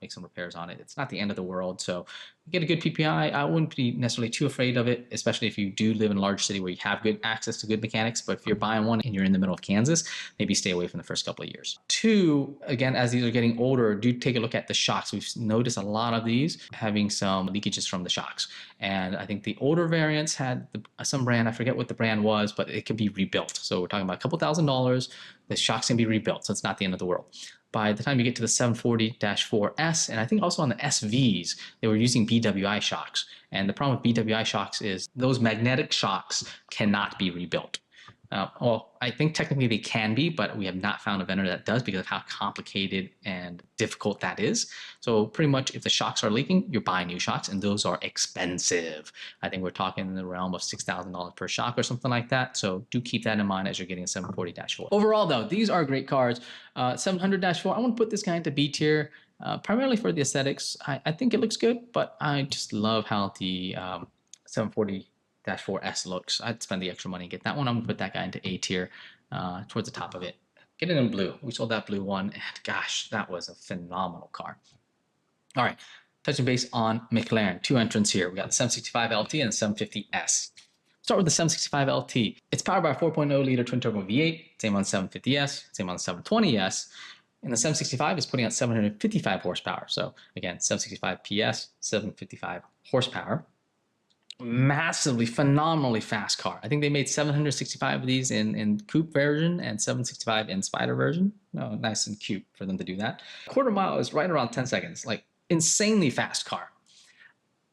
make some repairs on it. It's not the end of the world. So get a good PPI. I wouldn't be necessarily too afraid of it, especially if you do live in a large city where you have good access to good mechanics. But if you're buying one and you're in the middle of Kansas, maybe stay away from the first couple of years. Two, again, as these are getting older, do take a look at the shocks. We've noticed a lot of these having some leakages from the shocks. And I think the older variants had some brand, I forget what the brand was, but it can be rebuilt. So we're talking about a couple $1,000s. The shocks can be rebuilt, so it's not the end of the world. By the time you get to the 740-4S, and I think also on the SVs, they were using BWI shocks. And the problem with BWI shocks is those magnetic shocks cannot be rebuilt. Well, I think technically they can be, but we have not found a vendor that does because of how complicated and difficult that is. So pretty much if the shocks are leaking, you're buying new shocks, and those are expensive. I think we're talking in the realm of $6,000 per shock or something like that. So do keep that in mind as you're getting a 740-4. Overall, though, these are great cars. 700-4, I want to put this guy into B tier. Primarily for the aesthetics. I think it looks good, but I just love how the 740-4S looks. I'd spend the extra money and get that one. I'm gonna put that guy into A tier towards the top of it. Get it in blue. We sold that blue one, and gosh, that was a phenomenal car. All right, touching base on McLaren. Two entrants here. We got the 765 LT and the 750S. Start with the 765 LT. It's powered by a 4.0 liter twin turbo V8. Same on the 750S. Same on the 720S. And the 765 is putting out 755 horsepower. So again, 765 PS, 755 horsepower. Massively, phenomenally fast car. I think they made 765 of these in coupe version and 765 in spider version. Oh, nice and cute for them to do that. Quarter mile is right around 10 seconds, like insanely fast car.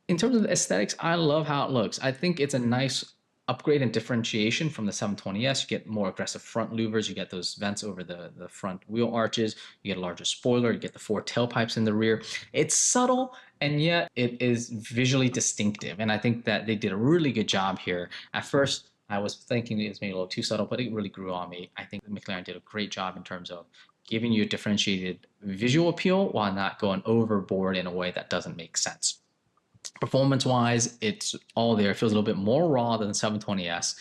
In terms of the aesthetics, I love how it looks. I think it's a nice upgrade and differentiation from the 720S. You get more aggressive front louvers. You get those vents over the front wheel arches. You get a larger spoiler. You get the 4 tailpipes in the rear. It's subtle, and yet it is visually distinctive. And I think that they did a really good job here. At first, I was thinking it was maybe a little too subtle, but it really grew on me. I think McLaren did a great job in terms of giving you a differentiated visual appeal while not going overboard in a way that doesn't make sense. Performance wise, it's all there. It feels a little bit more raw than the 720S.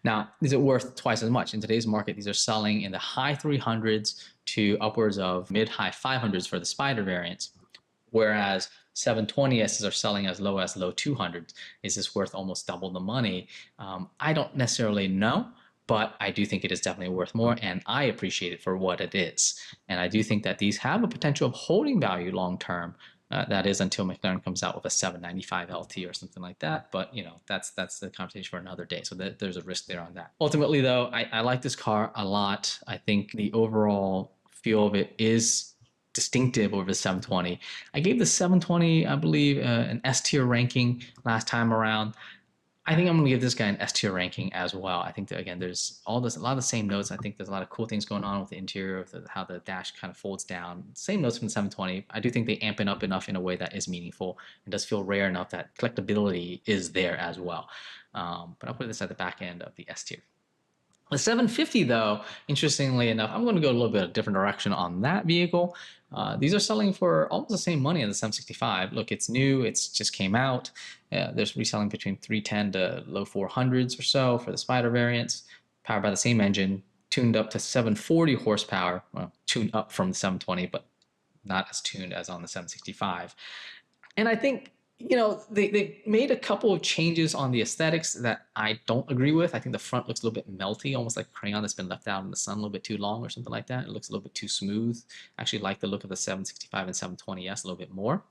Now, is it worth twice as much? In today's market, these are selling in the high 300s to upwards of mid-high 500s for the Spider variants, whereas 720s are selling as low 200s. Is this worth almost double the money? I don't necessarily know, but I do think it is definitely worth more, and I appreciate it for what it is. And I do think that these have a potential of holding value long term. That is until McLaren comes out with a 795 LT or something like that. But that's the conversation for another day. So there's a risk there on that. Ultimately, though, I like this car a lot. I think the overall feel of it is distinctive over the 720. I gave the 720, I believe, an S tier ranking last time around. I think I'm going to give this guy an S tier ranking as well. I think that, again, there's a lot of the same notes. I think there's a lot of cool things going on with the interior, with how the dash kind of folds down. Same notes from the 720. I do think they amp it up enough in a way that is meaningful and does feel rare enough that collectability is there as well. But I'll put this at the back end of the S tier. The 750, though, interestingly enough, I'm going to go a little bit of a different direction on that vehicle. These are selling for almost the same money as the 765. Look, it's new. It's just came out. They're reselling between 310 to low 400s or so for the Spider variants, powered by the same engine, tuned up to 740 horsepower. Well, tuned up from the 720, but not as tuned as on the 765. And I think they made a couple of changes on the aesthetics that I don't agree with. I think the front looks a little bit melty, almost like a crayon that's been left out in the sun a little bit too long or something like that. It looks a little bit too smooth. I actually like the look of the 765 and 720S a little bit more.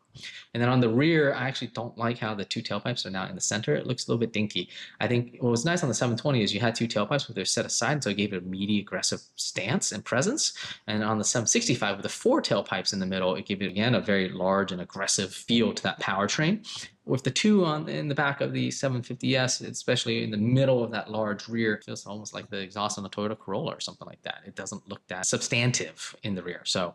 And then on the rear, I actually don't like how the 2 tailpipes are now in the center. It looks a little bit dinky. I think what was nice on the 720 is you had 2 tailpipes, but they're set aside, so it gave it a meaty, aggressive stance and presence. And on the 765 with the 4 tailpipes in the middle, it gave it, again, a very large and aggressive feel to that powertrain. With the 2 in the back of the 750S, especially in the middle of that large rear, it feels almost like the exhaust on a Toyota Corolla or something like that. It doesn't look that substantive in the rear. So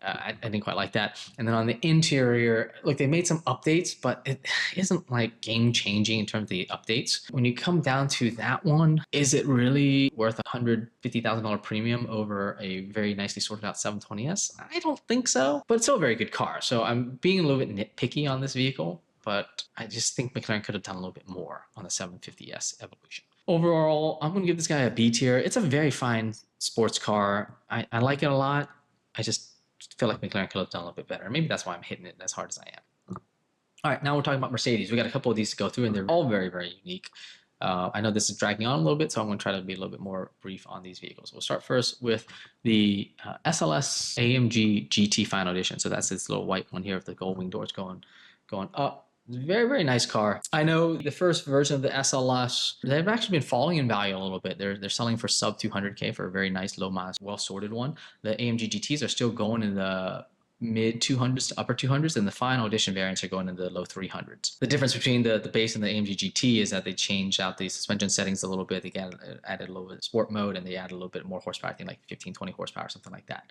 I didn't quite like that. And then on the interior, look, they made some updates, but it isn't like game changing in terms of the updates. When you come down to that one, is it really worth a $150,000 premium over a very nicely sorted out 720S? I don't think so, but it's still a very good car. So I'm being a little bit nitpicky on this vehicle, but I just think McLaren could have done a little bit more on the 750S evolution. Overall, I'm going to give this guy a B tier. It's a very fine sports car. I like it a lot. I just feel like McLaren could have done a little bit better. Maybe that's why I'm hitting it as hard as I am. All right, now we're talking about Mercedes. We got a couple of these to go through, and they're all very, very unique. I know this is dragging on a little bit, so I'm going to try to be a little bit more brief on these vehicles. We'll start first with the SLS AMG GT Final Edition. So that's this little white one here with the gold wing doors going up. Very, very nice car. I know the first version of the SLS, they've actually been falling in value a little bit. They're selling for sub 200K for a very nice low miles, well sorted one. The AMG GTs are still going in the mid 200s to upper 200s, and the final edition variants are going in the low 300s. The difference between the base and the AMG GT is that they changed out the suspension settings a little bit. They added a little bit of sport mode, and they added a little bit more horsepower, I think like 15, 20 horsepower, something like that.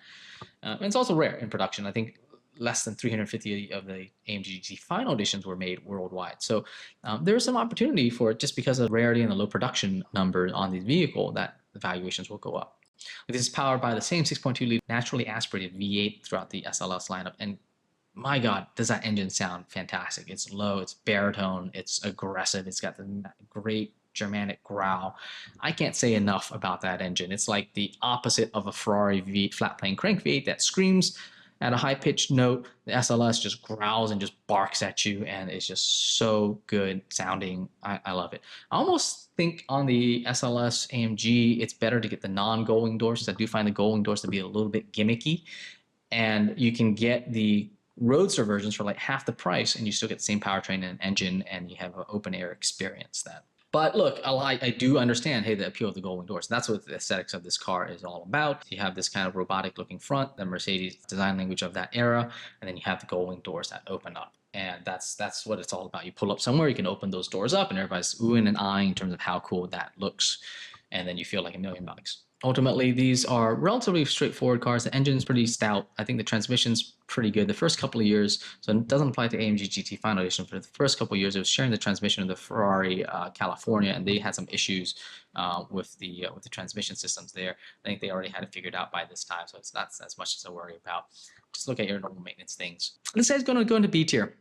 And it's also rare in production. I think less than 350 of the AMG GT final editions were made worldwide. So there's some opportunity for it just because of rarity and the low production numbers on these vehicles that the valuations will go up. This is powered by the same 6.2 liter naturally aspirated V8 throughout the SLS lineup. And my God, does that engine sound fantastic. It's low, it's baritone, it's aggressive, it's got the great Germanic growl. I can't say enough about that engine. It's like the opposite of a Ferrari V8 flat plane crank V8 that screams at a high-pitched note. The SLS just growls and just barks at you, and it's just so good sounding. I love it. I almost think on the SLS AMG, it's better to get the non-gull-wing doors, because I do find the gull-wing doors to be a little bit gimmicky, and you can get the roadster versions for like half the price, and you still get the same powertrain and engine, and you have an open-air experience that. But look, I do understand, hey, the appeal of the gull-wing doors. That's what the aesthetics of this car is all about. You have this kind of robotic-looking front, the Mercedes design language of that era, and then you have the gull-wing doors that open up. And that's what it's all about. You pull up somewhere, you can open those doors up, and everybody's oohing and eyeing in terms of how cool that looks. And then you feel like $1,000,000. Ultimately, these are relatively straightforward cars. The engine is pretty stout. I think the transmission's pretty good. The first couple of years, so it doesn't apply to AMG GT Final Edition. For the first couple of years, it was sharing the transmission of the Ferrari California, and they had some issues with the transmission systems there. I think they already had it figured out by this time, so it's not as much as to worry about. Just look at your normal maintenance things. This guy's going to go into B tier.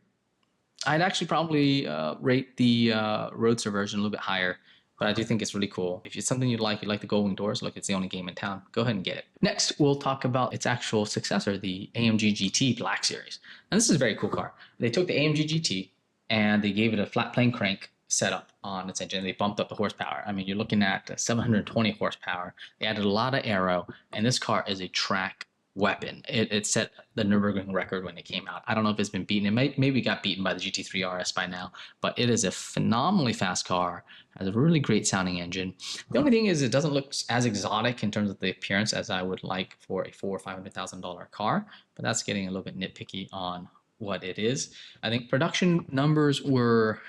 I'd actually probably rate the Roadster version a little bit higher, but I do think it's really cool. If it's something you like the Gullwing doors, look, it's the only game in town. Go ahead and get it. Next, we'll talk about its actual successor, the AMG GT Black Series. And this is a very cool car. They took the AMG GT and they gave it a flat plane crank setup on its engine. They bumped up the horsepower. I mean, you're looking at 720 horsepower. They added a lot of aero, and this car is a track weapon. It set the Nürburgring record when it came out. I don't know if it's been beaten. It maybe got beaten by the GT3 RS by now, but it is a phenomenally fast car. Has a really great sounding engine. The only thing is it doesn't look as exotic in terms of the appearance as I would like for a $400,000 or $500,000 car, but that's getting a little bit nitpicky on what it is. I think production numbers were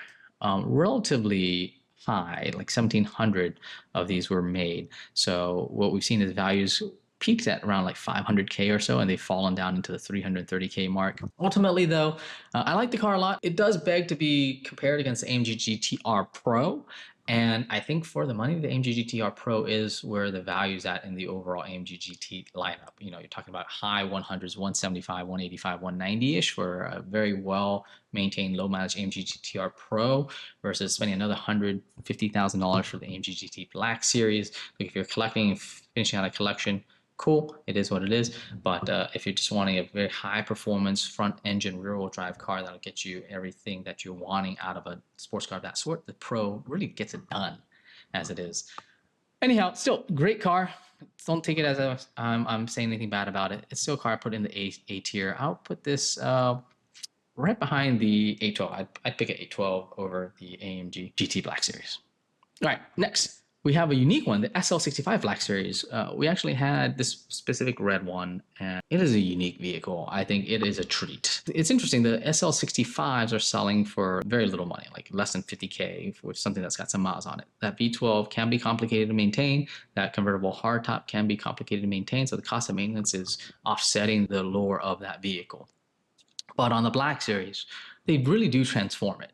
relatively high, like 1,700 of these were made. So what we've seen is values peaked at around like 500K or so, and they've fallen down into the 330K mark. Ultimately, though, I like the car a lot. It does beg to be compared against the AMG GT-R Pro, and I think for the money, the AMG GT-R Pro is where the value's at in the overall AMG GT lineup. You know, you're talking about high 100s, 175, 185, 190-ish for a very well-maintained low-mileage AMG GT-R Pro versus spending another $150,000 for the AMG GT Black Series. Like if you're collecting, finishing out a collection, cool, it is what it is. But if you're just wanting a very high performance front engine rear wheel drive car that'll get you everything that you're wanting out of a sports car of that sort, the Pro really gets it done as it is. Anyhow, still great car. Don't take it as I'm saying anything bad about it. It's still a car I put in the A tier. I'll put this right behind the A12. I'd pick an A12 over the AMG GT Black Series. All right, next. We have a unique one, the SL65 Black Series. We actually had this specific red one, and it is a unique vehicle. I think it is a treat. It's interesting, the SL65s are selling for very little money, like less than 50K for something that's got some miles on it. That V12 can be complicated to maintain. That convertible hardtop can be complicated to maintain, so the cost of maintenance is offsetting the lure of that vehicle. But on the Black Series, they really do transform it.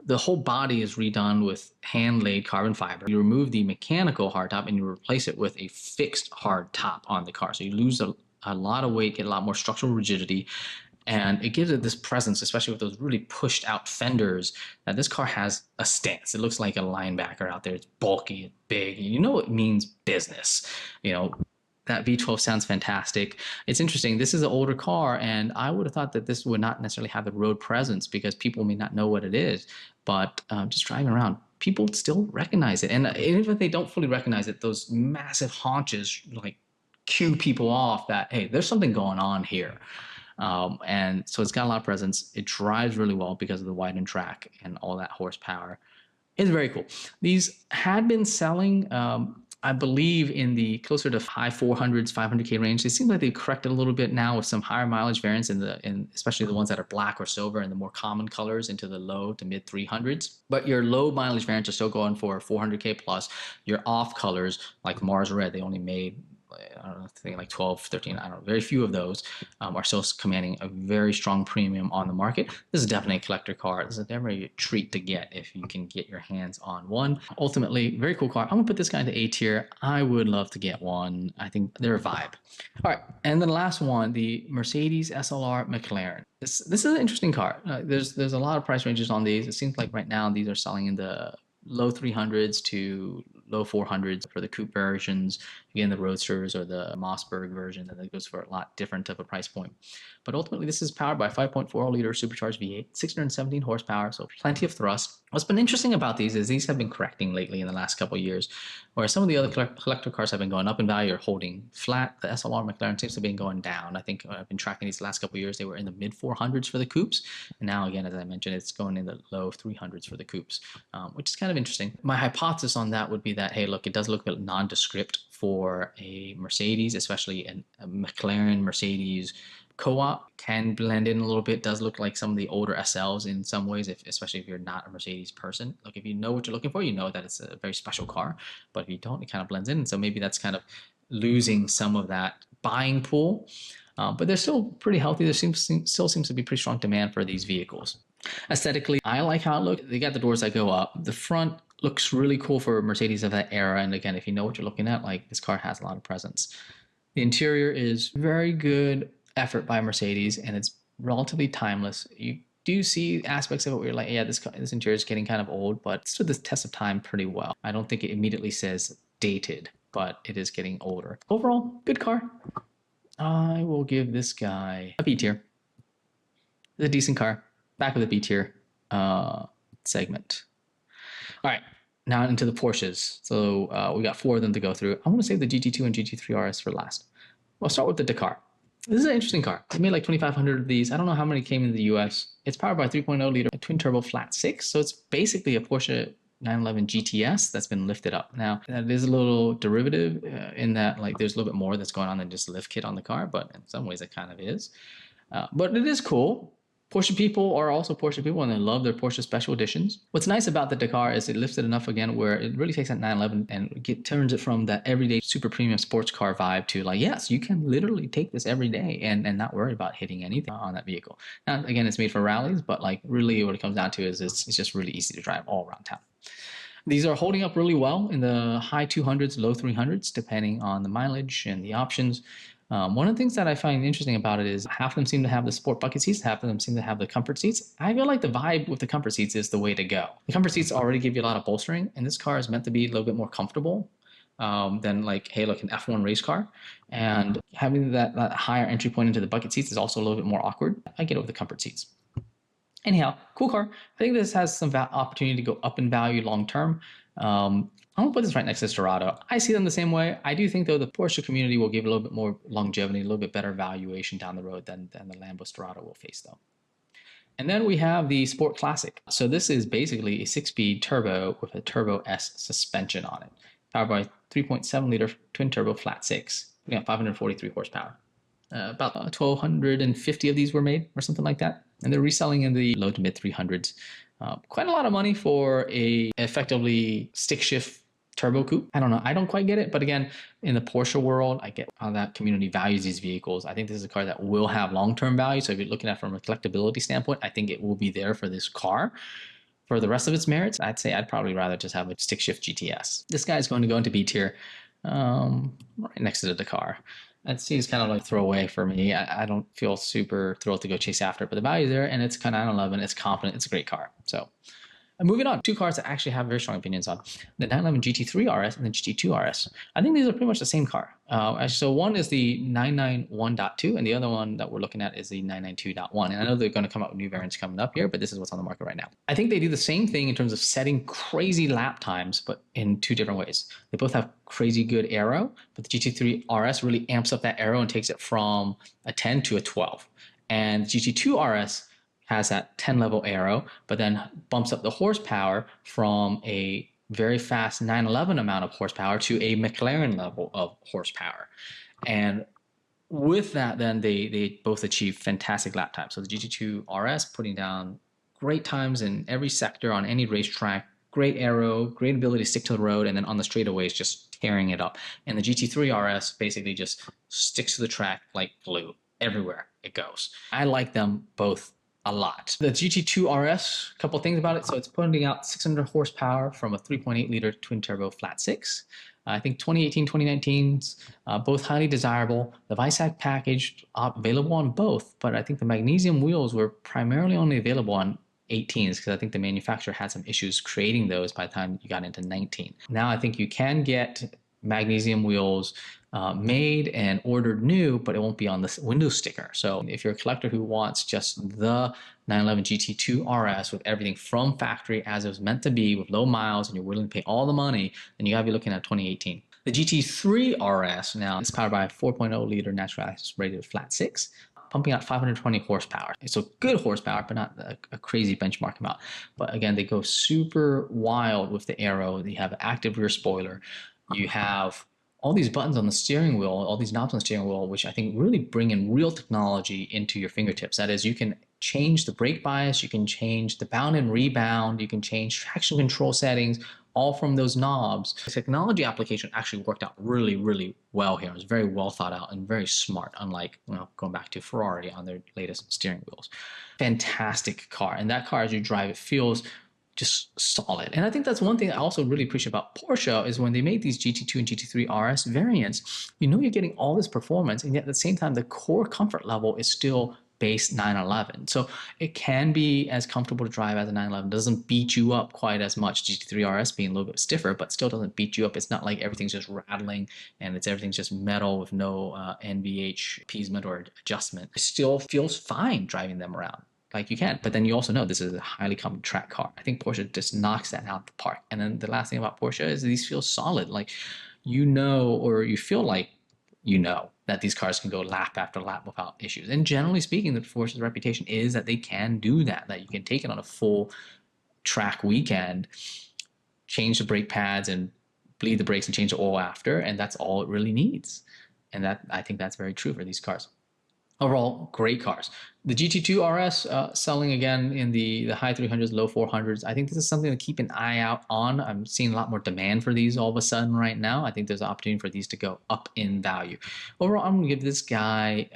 The whole body is redone with hand-laid carbon fiber. You remove the mechanical hardtop and you replace it with a fixed hardtop on the car. So you lose a lot of weight, get a lot more structural rigidity, and it gives it this presence, especially with those really pushed out fenders, that this car has a stance. It looks like a linebacker out there. It's bulky, it's big. You know it means business. You know, that V12 sounds fantastic. It's interesting. This is an older car, and I would have thought that this would not necessarily have the road presence because people may not know what it is. But just driving around, people still recognize it. And even if they don't fully recognize it, those massive haunches like cue people off that, hey, there's something going on here. And so it's got a lot of presence. It drives really well because of the widened track and all that horsepower. It's very cool. These had been selling, I believe, in the closer to high 400s, 500K range. It seems like they've corrected a little bit now with some higher mileage variants, in especially the ones that are black or silver and the more common colors into the low to mid 300s. But your low mileage variants are still going for 400K plus. Your off colors, like Mars Red, they only made, I don't know, I think like 12, 13, I don't know, very few of those are still commanding a very strong premium on the market. This is definitely a collector car. This is definitely a treat to get if you can get your hands on one. Ultimately, very cool car. I'm gonna put this guy in the A tier. I would love to get one. I think they're a vibe. All right, and then the last one, the Mercedes SLR McLaren. This is an interesting car. There's a lot of price ranges on these. It seems like right now these are selling in the low 300s to low 400s for the coupe versions. Again, the Roadsters or the Mossberg version, that goes for a lot different of a price point. But ultimately, this is powered by a 5.4 liter supercharged V8, 617 horsepower, so plenty of thrust. What's been interesting about these is these have been correcting lately in the last couple of years, whereas some of the other collector cars have been going up in value or holding flat. The SLR McLaren seems to have been going down. I think I've been tracking these last couple of years. They were in the mid 400s for the coupes, and now again, as I mentioned, it's going in the low 300s for the coupes, which is kind of interesting. My hypothesis on that would be that, hey, look, it does look a bit nondescript for a Mercedes, especially a McLaren Mercedes co-op, can blend in a little bit, does look like some of the older SLs in some ways, especially if you're not a Mercedes person. Like if you know what you're looking for, you know that it's a very special car, but if you don't, it kind of blends in. So maybe that's kind of losing some of that buying pool. But they're still pretty healthy. There still seems to be pretty strong demand for these vehicles. Aesthetically, I like how it looks. They got the doors that go up. The front looks really cool for Mercedes of that era. And again, if you know what you're looking at, like this car has a lot of presence. The interior is very good effort by Mercedes, and it's relatively timeless. You do see aspects of it where you're like, yeah, this interior is getting kind of old, but it stood the test of time pretty well. I don't think it immediately says dated, but it is getting older. Overall, good car. I will give this guy a B tier. It's a decent car. Back with a B tier segment. All right, now into the Porsches. So we got 4 of them to go through. I want to save the GT2 and GT3 RS for last. We'll start with the Dakar. This is an interesting car. They made like 2,500 of these. I don't know how many came in the US. It's powered by a 3.0 liter twin turbo flat 6. So it's basically a Porsche 911 GTS that's been lifted up. Now, that is a little derivative in that like there's a little bit more that's going on than just a lift kit on the car, but in some ways it kind of is. But it is cool. Porsche people are also Porsche people, and they love their Porsche special editions. What's nice about the Dakar is it lifts it enough again where it really takes that 911 and turns it from that everyday super premium sports car vibe to like, yes, you can literally take this every day and not worry about hitting anything on that vehicle. Now, again, it's made for rallies, but like really what it comes down to is it's just really easy to drive all around town. These are holding up really well in the high 200s, low 300s, depending on the mileage and the options. One of the things that I find interesting about it is half of them seem to have the sport bucket seats, half of them seem to have the comfort seats. I feel like the vibe with the comfort seats is the way to go. The comfort seats already give you a lot of bolstering, and this car is meant to be a little bit more comfortable than like, hey, look, an F1 race car. And having that higher entry point into the bucket seats is also a little bit more awkward. I get it with the comfort seats. Anyhow, cool car. I think this has some opportunity to go up in value long term. I'm going to put this right next to Dorado. I see them the same way. I do think, though, the Porsche community will give a little bit more longevity, a little bit better valuation down the road than the Lambo Dorado will face, though. And then we have the Sport Classic. So this is basically a 6-speed turbo with a Turbo S suspension on it, powered by 3.7 liter twin turbo flat 6. We got 543 horsepower. About 1,250 of these were made or something like that. And they're reselling in the low to mid 300s. Quite a lot of money for a effectively stick shift turbo coupe. I don't know. I don't quite get it. But again, in the Porsche world, I get how that community values these vehicles. I think this is a car that will have long-term value. So if you're looking at it from a collectability standpoint, I think it will be there for this car. For the rest of its merits, I'd say I'd probably rather just have a stick shift GTS. This guy is going to go into B tier right next to the Dakar. That seems kind of like throwaway for me. I don't feel super thrilled to go chase after it, but the value is there, and it's kind of 911. It's confident. It's a great car. So moving on, 2 cars that actually have very strong opinions on the 911 GT3 RS and the GT2 RS. I think these are pretty much the same car. So one is the 991.2, and the other one that we're looking at is the 992.1. And I know they're going to come out with new variants coming up here, but this is what's on the market right now. I think they do the same thing in terms of setting crazy lap times, but in 2 different ways. They both have crazy good aero, but the GT3 RS really amps up that aero and takes it from a 10 to a 12. And GT2 RS has that 10 level aero, but then bumps up the horsepower from a very fast 911 amount of horsepower to a McLaren level of horsepower. And with that, then they both achieve fantastic lap times. So the GT2 RS putting down great times in every sector on any racetrack, great aero, great ability to stick to the road, and then on the straightaways just tearing it up. And the GT3 RS basically just sticks to the track like glue everywhere it goes. I like them both a lot. The GT2 RS, a couple things about it. So it's putting out 600 horsepower from a 3.8 liter twin turbo flat 6. I think 2018, 2019's both highly desirable. The VISAC package available on both, but I think the magnesium wheels were primarily only available on 18s because I think the manufacturer had some issues creating those by the time you got into 19. Now I think you can get magnesium wheels made and ordered new, but it won't be on the window sticker. So if you're a collector who wants just the 911 GT2 RS with everything from factory as it was meant to be with low miles and you're willing to pay all the money, then you gotta be looking at 2018. The GT3 RS now is powered by a 4.0 liter natural aspirated flat 6, pumping out 520 horsepower. So good horsepower, but not a crazy benchmark amount. But again, they go super wild with the aero. You have an active rear spoiler. You have all these buttons on the steering wheel, all these knobs on the steering wheel, which I think really bring in real technology into your fingertips. That is, you can change the brake bias, you can change the bound and rebound, you can change traction control settings, all from those knobs. The technology application actually worked out really, really well here. It was very well thought out and very smart, unlike, going back to Ferrari on their latest steering wheels. Fantastic car. And that car, as you drive, it feels just solid. And I think that's one thing I also really appreciate about Porsche is when they made these GT2 and GT3 RS variants, you're getting all this performance, and yet at the same time, the core comfort level is still base 911. So it can be as comfortable to drive as a 911. It doesn't beat you up quite as much. GT3 RS being a little bit stiffer, but still doesn't beat you up. It's not like everything's just rattling and everything's just metal with no NVH appeasement or adjustment. It still feels fine driving them around. Like you can, but then you also know this is a highly common track car. I think Porsche just knocks that out the park. And then the last thing about Porsche is these feel solid. Like, or you feel like that these cars can go lap after lap without issues. And generally speaking, the Porsche's reputation is that they can do that you can take it on a full track weekend, change the brake pads and bleed the brakes and change the oil after, and that's all it really needs. And I think that's very true for these cars. Overall, great cars. The GT2 RS selling again in the high 300s, low 400s. I think this is something to keep an eye out on. I'm seeing a lot more demand for these all of a sudden right now. I think there's an opportunity for these to go up in value. Overall, I'm going to give this guy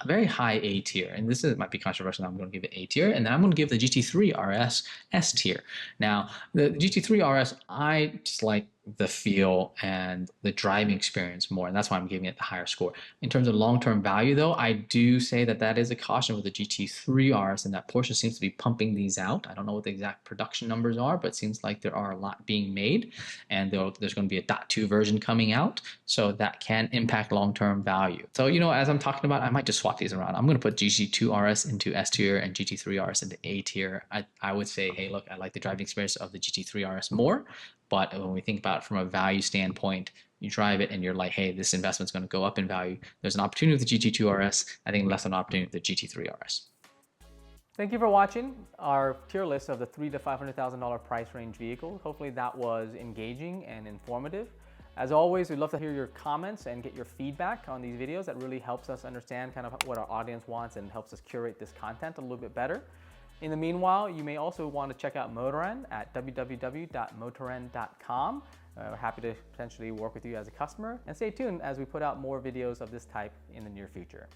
very high A tier. And might be controversial. I'm going to give it A tier. And then I'm going to give the GT3 RS S tier. Now, the GT3 RS, I just like the feel and the driving experience more, and that's why I'm giving it the higher score. In terms of long-term value, though, I do say that is a caution with the GT3 RS, and that Porsche seems to be pumping these out. I don't know what the exact production numbers are, but it seems like there are a lot being made, and there's going to be a .2 version coming out, so that can impact long-term value. So, as I'm talking about, I might just swap these around. I'm going to put GT2 RS into S tier and GT3 RS into A tier. I would say, hey, look, I like the driving experience of the GT3 RS more. But when we think about it from a value standpoint, you drive it and you're like, hey, this investment's going to go up in value. There's an opportunity with the GT2 RS. I think less an opportunity with the GT3 RS. Thank you for watching our tier list of the $300,000 to $500,000 price range vehicles. Hopefully that was engaging and informative. As always, we'd love to hear your comments and get your feedback on these videos. That really helps us understand kind of what our audience wants and helps us curate this content a little bit better. In the meanwhile, you may also want to check out Motorenn at www.motorenn.com. We're happy to potentially work with you as a customer, and stay tuned as we put out more videos of this type in the near future.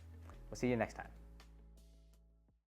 We'll see you next time.